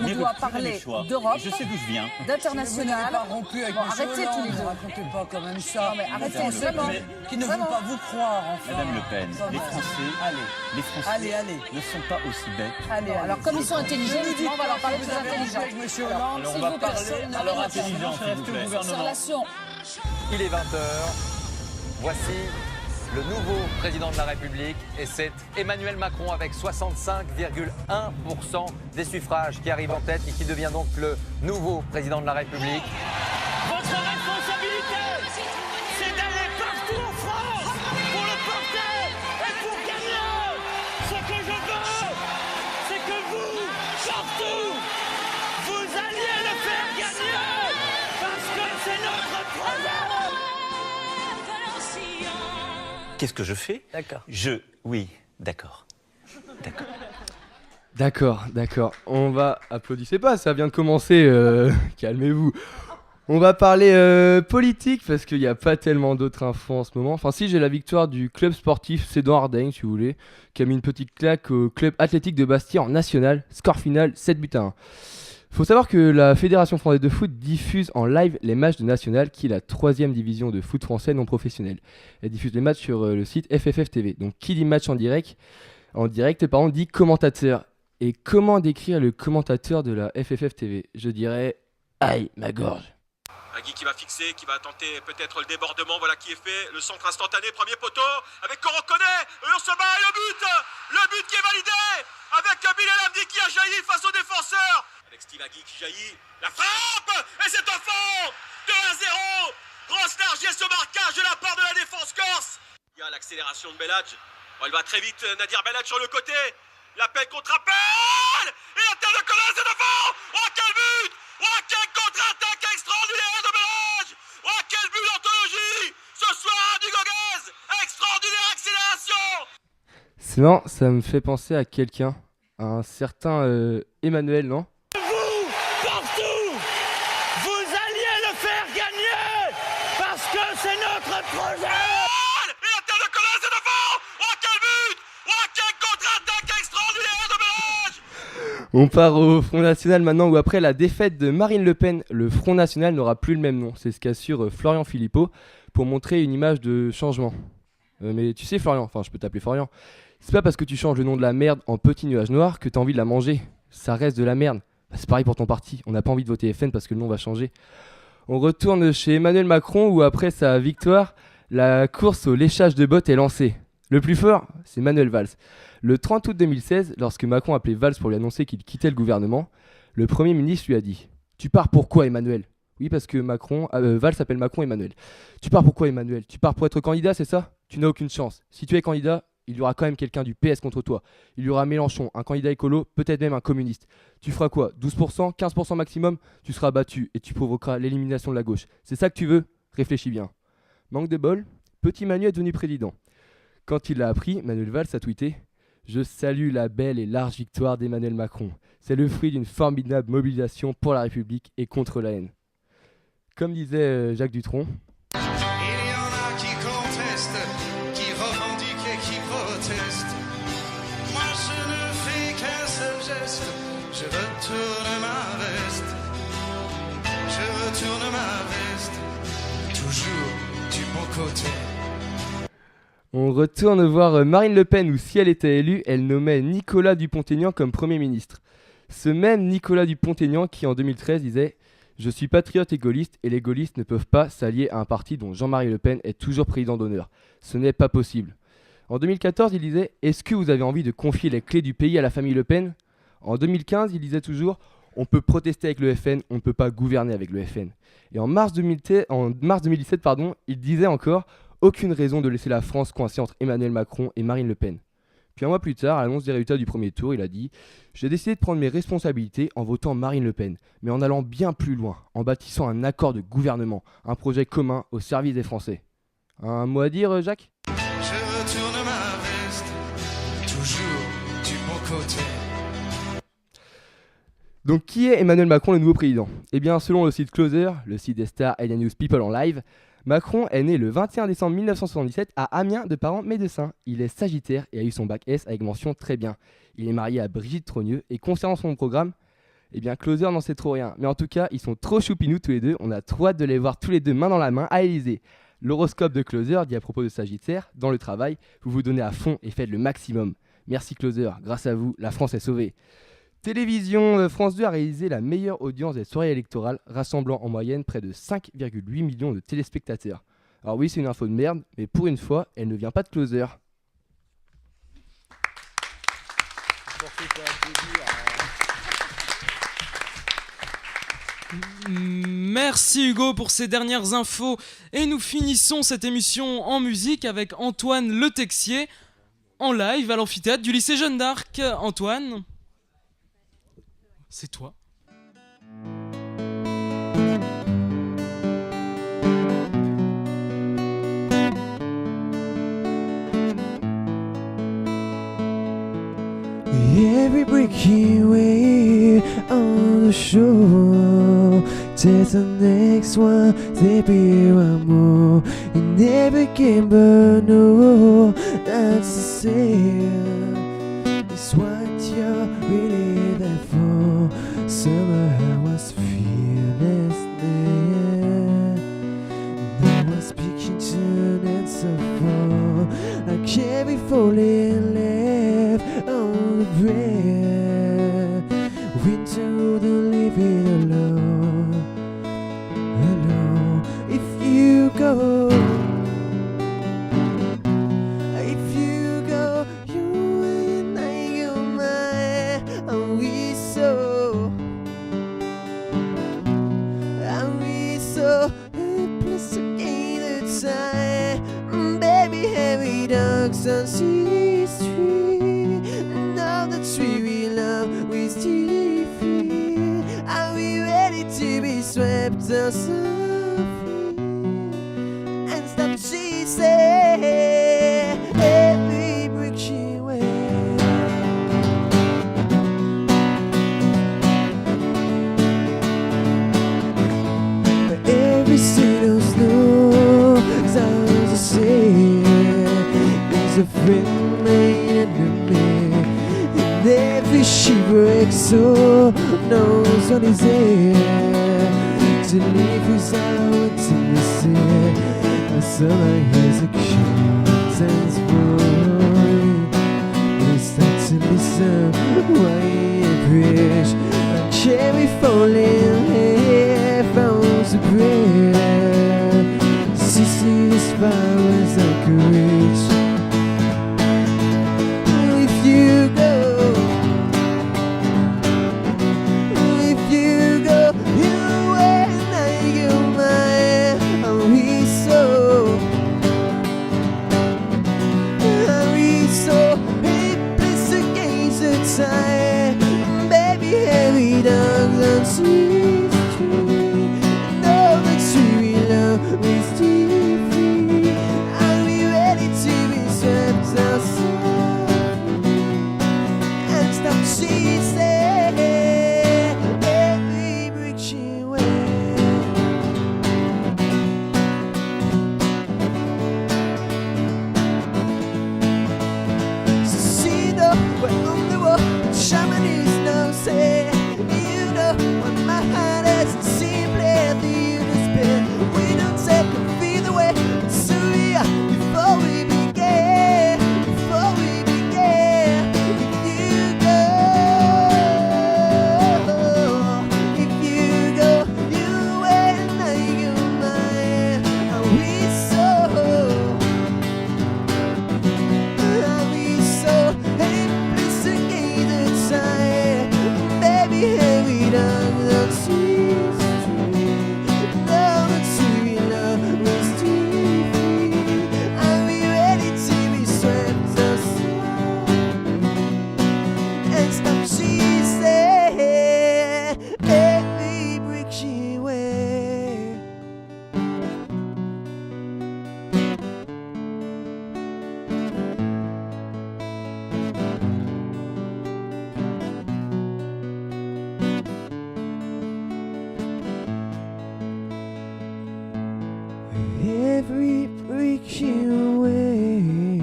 S24: On doit parler d'Europe, je sais d'où je viens,
S25: d'international. Bon, arrêtez tous les deux. Racontez pas quand même ça. Non, mais arrêtez vraiment. Qui ne veut pas vous croire, enfin.
S24: Madame Le Pen, les Français ne sont pas aussi bêtes.
S25: Allez, alors comme ils sont intelligents, on va leur parler plus intelligent.
S24: Monsieur Hollande, on va parler à leur intelligence, s'il vous plaît.
S26: Il est 20h. Voici le nouveau président de la République et c'est Emmanuel Macron avec 65,1% des suffrages qui arrive en tête et qui devient donc le nouveau président de la République.
S24: Votre responsabilité, c'est d'aller partout en France pour le porter et pour gagner. Ce que je veux, c'est que vous, partout, vous alliez le faire gagner parce que c'est notre projet. Qu'est-ce que je fais ?
S25: D'accord.
S24: Oui, d'accord.
S7: D'accord. On va... Applaudissez pas, ça vient de commencer. Calmez-vous. On va parler politique parce qu'il n'y a pas tellement d'autres infos en ce moment. Enfin si, j'ai la victoire du club sportif Sedan-Ardenne, si vous voulez, qui a mis une petite claque au club athlétique de Bastia en national. Score final 7-1. Faut savoir que la Fédération française de foot diffuse en live les matchs de National, qui est la 3e division de foot français non professionnel. Elle diffuse les matchs sur le site FFF TV. Donc qui dit match en direct, dit commentateur. Et comment décrire le commentateur de la FFF TV ? Je dirais aïe, ma gorge.
S27: Guy qui va fixer, qui va tenter peut-être le débordement, voilà qui est fait, le centre instantané, premier poteau, avec Koronkoné, et on se bat, et le but qui est validé, avec Bilal Hamdi qui a jailli face au défenseur, avec Steve Agui qui jaillit, la frappe, et c'est au fond, 2-0, grosse largesse au marquage de la part de la défense corse. Il y cas, l'accélération de Belhadj. Oh, elle va très vite, Nadir Belhadj sur le côté. L'appel contre appel. Et la tête de Colin, c'est devant. Oh, quel but. Oh, quel contre-attaque extraordinaire de Belhadj. Oh, quel but d'anthologie. Ce soir, du Gogez. Extraordinaire accélération.
S7: C'est marrant, ça me fait penser à quelqu'un, à un certain Emmanuel, non?
S24: Vous, partout, vous alliez le faire gagner parce que c'est notre projet.
S27: Et la tête de Colin, c'est devant. Oh, quel but. Oh, quel contre-attaque extraordinaire de Belhadj.
S7: On part au Front National maintenant, où après la défaite de Marine Le Pen, le Front National n'aura plus le même nom. C'est ce qu'assure Florian Philippot pour montrer une image de changement. Mais tu sais Florian, enfin je peux t'appeler Florian, c'est pas parce que tu changes le nom de la merde en petit nuage noir que t'as envie de la manger. Ça reste de la merde. Bah, c'est pareil pour ton parti, on n'a pas envie de voter FN parce que le nom va changer. On retourne chez Emmanuel Macron où après sa victoire, la course au léchage de bottes est lancée. Le plus fort, c'est Manuel Valls. Le 30 août 2016, lorsque Macron a appelé Valls pour lui annoncer qu'il quittait le gouvernement, le Premier ministre lui a dit « Tu pars pourquoi Emmanuel ?» Oui, parce que Valls s'appelle Macron Emmanuel. « Tu pars pourquoi Emmanuel ? Tu pars pour être candidat, c'est ça ? Tu n'as aucune chance. Si tu es candidat, il y aura quand même quelqu'un du PS contre toi. Il y aura Mélenchon, un candidat écolo, peut-être même un communiste. Tu feras quoi ? 12%, 15% maximum ? Tu seras battu et tu provoqueras l'élimination de la gauche. C'est ça que tu veux ? Réfléchis bien. » Manque de bol, petit Manu est devenu président. Quand il l'a appris, Manuel Valls a tweeté « Je salue la belle et large victoire d'Emmanuel Macron. C'est le fruit d'une formidable mobilisation pour la République et contre la haine. » Comme disait Jacques Dutronc,
S24: Il y en a qui contestent, qui revendiquent et qui protestent. Moi je ne fais qu'un seul geste, je retourne ma veste. Je retourne ma veste, toujours du bon côté.
S7: on retourne voir Marine Le Pen où si elle était élue, elle nommait Nicolas Dupont-Aignan comme Premier ministre. Ce même Nicolas Dupont-Aignan qui en 2013 disait « Je suis patriote et gaulliste et les gaullistes ne peuvent pas s'allier à un parti dont Jean-Marie Le Pen est toujours président d'honneur. Ce n'est pas possible. » En 2014, il disait « Est-ce que vous avez envie de confier les clés du pays à la famille Le Pen ?» En 2015, il disait toujours « On peut protester avec le FN, on ne peut pas gouverner avec le FN. » Et en mars 2017, il disait encore « Aucune raison de laisser la France coincée entre Emmanuel Macron et Marine Le Pen. » Puis un mois plus tard, à l'annonce des résultats du premier tour, il a dit « J'ai décidé de prendre mes responsabilités en votant Marine Le Pen, mais en allant bien plus loin, en bâtissant un accord de gouvernement, un projet commun au service des Français. » Un mot à dire, Jacques ?
S24: Je retourne ma veste, toujours du bon côté.
S7: Donc qui est Emmanuel Macron, le nouveau président ? Eh bien, selon le site Closer, le site des stars et des news people en live, Macron est né le 21 décembre 1977 à Amiens de parents médecins. Il est sagittaire et a eu son bac S avec mention très bien. Il est marié à Brigitte Trogneux et concernant son programme, eh bien Closer n'en sait trop rien. Mais en tout cas, ils sont trop choupinous tous les deux. On a trop hâte de les voir tous les deux main dans la main à l'Elysée. L'horoscope de Closer dit à propos de Sagittaire, dans le travail, vous vous donnez à fond et faites le maximum. Merci Closer, grâce à vous, la France est sauvée. Télévision, France 2 a réalisé la meilleure audience des soirées électorales, rassemblant en moyenne près de 5,8 millions de téléspectateurs. Alors oui, c'est une info de merde, mais pour une fois, elle ne vient pas de Closer.
S2: Merci Hugo pour ces dernières infos. Et nous finissons cette émission en musique avec Antoine Le Texier en live à l'amphithéâtre du lycée Jeanne d'Arc. Antoine, c'est toi.
S19: Every brick you wear on the shore, there's the next one, there be one more. You never can burn, no, that's the same. It's what you're really there for. Summer I was fearless there. No one speaking to and so far. I can't be falling left on the breath. Winter don't leave it alone, alone. If you go, if you go, you and I go mine. And we so swept us free and stop chasing every brick she wears. Every single snow sounds the same. There's a friendly enemy, and every shipwreck so knows what is there to leave without intimacy. I saw my hesitations and worry, but I start to listen why it preach. A cherry falling here found a prayer. See as far as I could reach. If you go, if you go, you and I go mine. Are we so? Are we so helpless against the time? Baby, heavy dogs on sweet street. No, the tree we love is deep free. Are we ready to be swept outside and stop chasing every brick she wears? So she know we're on the road, shaman is no say. You know what my heart is, simply for you to spend. We don't take a feel away, so yeah, before we begin, before we begin. If you go, you and I go mine. Are we so helpless against the time? Baby, heavy down the sweet street. Now the tree we love is deep free. Are we ready to be swept aside and stop chasing every brick she wears? Every brick she wears.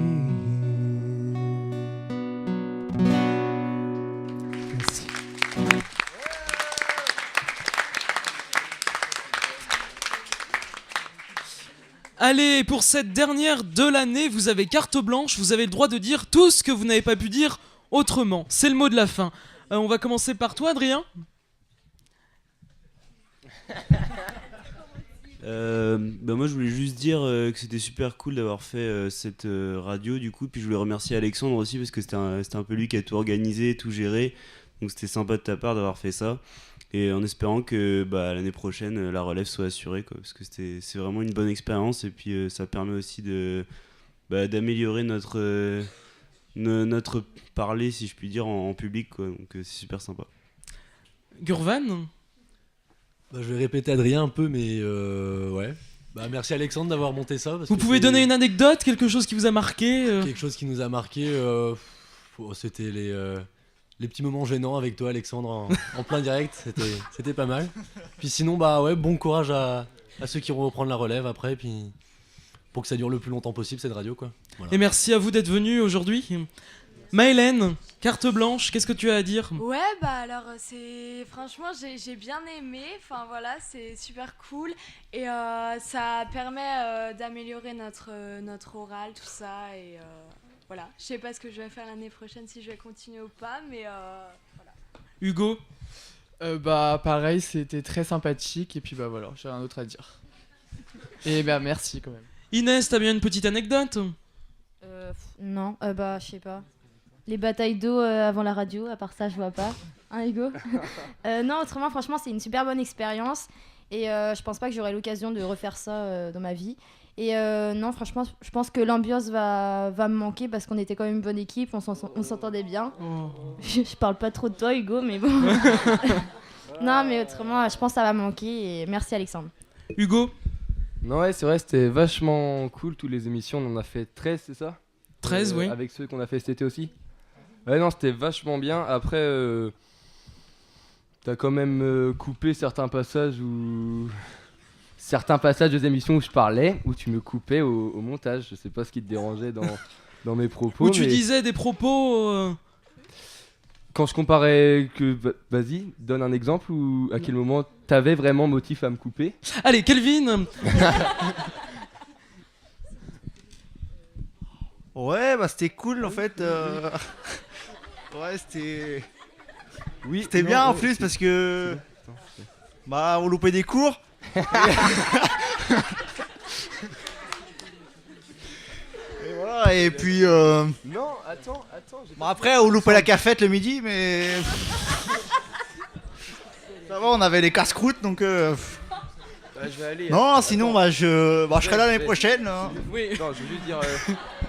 S19: Merci.
S2: Allez, pour cette dernière de l'année, vous avez carte blanche, vous avez le droit de dire tout ce que vous n'avez pas pu dire autrement. C'est le mot de la fin. On va commencer par toi, Adrien.
S12: Moi je voulais juste dire que c'était super cool d'avoir fait cette radio du coup, puis je voulais remercier Alexandre aussi parce que c'était un peu lui qui a tout organisé, tout géré, donc c'était sympa de ta part d'avoir fait ça, et en espérant que l'année prochaine la relève soit assurée quoi, parce que c'est vraiment une bonne expérience, et puis ça permet aussi d'améliorer notre parler, si je puis dire, en public quoi, donc c'est super sympa.
S2: Gurvan.
S13: Je vais répéter Adrien un peu, mais ouais. Merci Alexandre d'avoir monté ça.
S2: Vous pouvez donner une anecdote, quelque chose qui vous a marqué
S13: Quelque chose qui nous a marqué, c'était les petits moments gênants avec toi Alexandre en plein direct, c'était pas mal. Puis sinon, bon courage à ceux qui vont reprendre la relève après, puis pour que ça dure le plus longtemps possible cette radio quoi. Voilà.
S2: Et merci à vous d'être venus aujourd'hui. Maëlène, carte blanche, qu'est-ce que tu as à dire ?
S3: Ouais, alors franchement j'ai bien aimé, enfin voilà, c'est super cool, et ça permet d'améliorer notre oral, tout ça, et voilà. Je sais pas ce que je vais faire l'année prochaine, si je vais continuer ou pas, mais voilà.
S2: Hugo.
S14: Pareil, c'était très sympathique, et puis voilà, j'ai rien d'autre à dire. Et merci quand même.
S2: Inès, t'as bien une petite anecdote ?
S10: Non, je sais pas. Les batailles d'eau avant la radio, à part ça, je vois pas. Hein, Hugo? Non, autrement, franchement, c'est une super bonne expérience. Et je pense pas que j'aurai l'occasion de refaire ça dans ma vie. Et non, franchement, je pense que l'ambiance va me manquer parce qu'on était quand même une bonne équipe, on s'entendait bien.
S2: Oh.
S10: Je parle pas trop de toi, Hugo, mais bon. Non, mais autrement, je pense que ça va manquer. Et merci Alexandre.
S2: Hugo?
S7: Non, ouais, c'est vrai, c'était vachement cool, toutes les émissions. On en a fait 13, c'est ça
S2: 13, oui.
S7: Avec ceux qu'on a fait cet été aussi. Ouais, non, c'était vachement bien. Après, t'as quand même coupé certains passages des émissions où je parlais, où tu me coupais au montage. Je sais pas ce qui te dérangeait dans mes propos.
S2: Où tu disais des propos...
S7: Quand je comparais vas-y, donne un exemple où à quel moment t'avais vraiment motif à me couper.
S2: Allez, Kelvin.
S4: Ouais, bah c'était cool en fait. Ouais, c'était.
S7: Oui,
S4: c'était bien en plus parce que. Bah, on loupait des cours. Et voilà, et puis.
S7: Non, attends.
S4: Bon, après, on loupait la cafette le midi, mais. Ça va, on avait les casse-croûtes donc.
S7: Bah, je vais aller.
S4: Non, sinon, je serai là l'année prochaine.
S2: Oui.
S7: Non, je veux juste dire.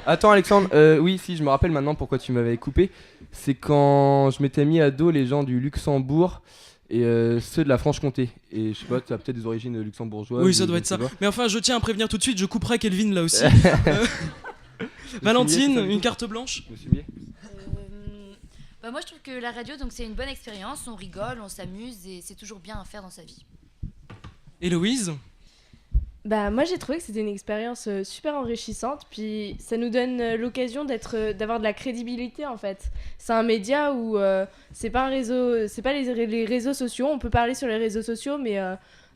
S7: Attends, Alexandre, oui, si, je me rappelle maintenant pourquoi tu m'avais coupé. C'est quand je m'étais mis à dos les gens du Luxembourg et ceux de la Franche-Comté. Et je sais pas, tu as peut-être des origines luxembourgeoises.
S2: Oui, ça doit être ça. Mais enfin, je tiens à prévenir tout de suite, je couperai Kelvin là aussi. Valentine, une carte blanche?
S1: Bah moi je trouve que la radio donc c'est une bonne expérience, on rigole, on s'amuse et c'est toujours bien à faire dans sa vie.
S2: Héloïse?
S9: Bah moi j'ai trouvé que c'était une expérience super enrichissante, puis ça nous donne l'occasion d'avoir de la crédibilité en fait. C'est un média où c'est pas un réseau, c'est pas les réseaux sociaux, on peut parler sur les réseaux sociaux mais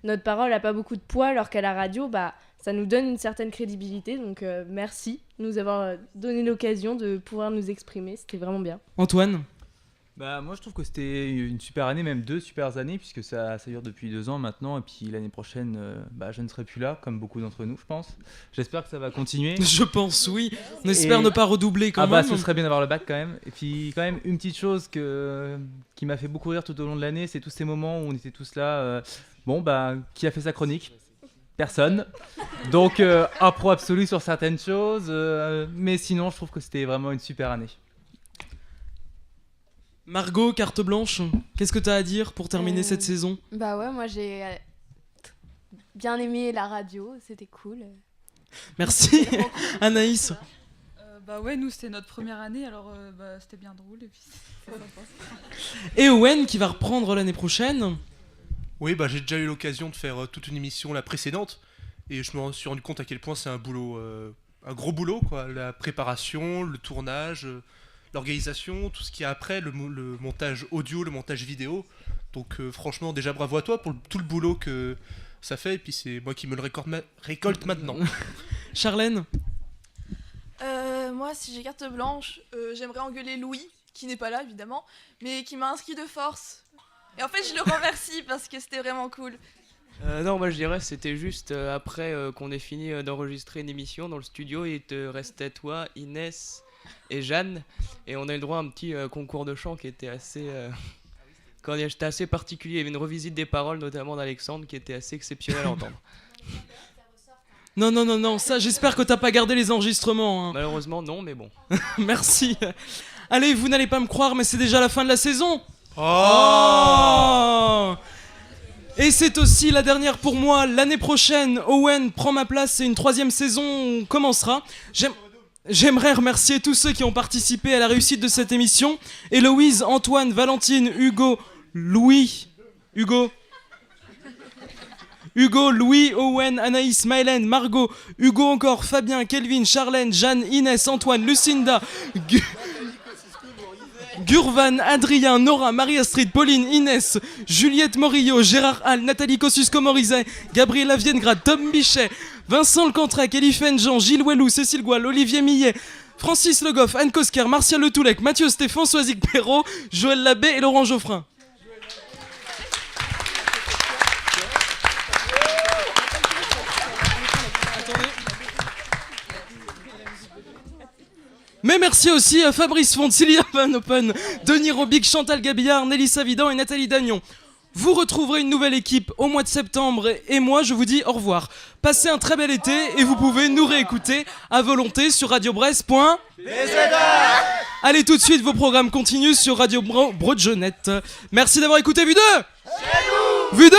S9: notre parole a pas beaucoup de poids, alors qu'à la radio bah ça nous donne une certaine crédibilité, donc merci de nous avoir donné l'occasion de pouvoir nous exprimer, c'était vraiment bien.
S2: Antoine?
S15: Bah moi je trouve que c'était une super année, même 2 super années, puisque ça dure depuis 2 ans maintenant, et puis l'année prochaine je ne serai plus là, comme beaucoup d'entre nous je pense. J'espère que ça va continuer.
S2: Je pense oui, on espère ne pas redoubler quand même.
S15: Bah ce serait bien d'avoir le bac quand même. Et puis quand même une petite chose qui m'a fait beaucoup rire tout au long de l'année, c'est tous ces moments où on était tous là, qui a fait sa chronique? Personne. Donc un pro absolu sur certaines choses, mais sinon je trouve que c'était vraiment une super année.
S2: Margot, carte blanche, qu'est-ce que tu as à dire pour terminer cette saison?
S3: Bah ouais, moi j'ai bien aimé la radio, c'était cool.
S2: Merci. Anaïs?
S5: Bah ouais, nous c'était notre première année, alors c'était bien drôle et puis c'est sympa.
S2: Et Owen qui va reprendre l'année prochaine?
S16: Oui, bah j'ai déjà eu l'occasion de faire toute une émission la précédente et je me suis rendu compte à quel point c'est un boulot, un gros boulot quoi, la préparation, le tournage, l'organisation, tout ce qu'il y a après, le montage audio, le montage vidéo. Donc franchement déjà bravo à toi pour tout le boulot que ça fait et puis c'est moi qui me le récolte maintenant.
S2: Charlène?
S8: Moi si j'ai carte blanche, j'aimerais engueuler Louis, qui n'est pas là évidemment, mais qui m'a inscrit de force. Et en fait, je le remercie parce que c'était vraiment cool.
S17: Non, moi je dirais c'était juste après qu'on ait fini d'enregistrer une émission dans le studio, il te restait toi, Inès et Jeanne, et on a eu le droit à un petit concours de chant qui était assez, j'étais assez particulier. Il y avait une revisite des paroles, notamment d'Alexandre, qui était assez exceptionnelle à entendre.
S2: Non, ça j'espère que t'as pas gardé les enregistrements. Hein.
S17: Malheureusement non, mais bon.
S2: Merci. Allez, vous n'allez pas me croire, mais c'est déjà la fin de la saison. Oh! Et c'est aussi la dernière pour moi. L'année prochaine, Owen prend ma place et une 3e saison commencera. J'aimerais remercier tous ceux qui ont participé à la réussite de cette émission. Héloïse, Antoine, Valentine, Hugo, Louis, Owen, Anaïs, Maëlène, Margot, Hugo encore, Fabien, Kelvin, Charlène, Jeanne, Inès, Antoine, Lucinda, Gurvan, Adrien, Nora, Marie-Astrid, Pauline, Inès, Juliette Morillo, Gérard Hall, Nathalie Kosciusko-Morizet, Gabriel Aviengrad, Tom Bichet, Vincent Lecantrec, Eliphène Jean, Gilles Ouellou, Cécile Goual, Olivier Millet, Francis Le Goff, Anne Kosker, Martial Le Toulec, Mathieu Stéphane, Soisic Perrault, Joël Labbé et Laurent Geoffrin. Mais merci aussi à Fabrice Font, Sylvia Van Open, Denis Robic, Chantal Gabillard, Nelly Savidan et Nathalie Dagnon. Vous retrouverez une nouvelle équipe au mois de septembre et moi je vous dis au revoir. Passez un très bel été et vous pouvez nous réécouter à volonté sur radiobrest.. Allez, tout de suite vos programmes continuent sur Radio Broadjonette. Merci d'avoir écouté Vue 2. Vue 2.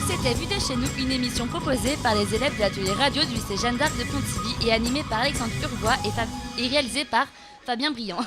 S1: C'était Vue de chez nous, une émission proposée par les élèves de l'atelier radio du lycée Jeanne d'Arc de Pontivy et animée par Alexandre Urvois et réalisée par Fabien Briand.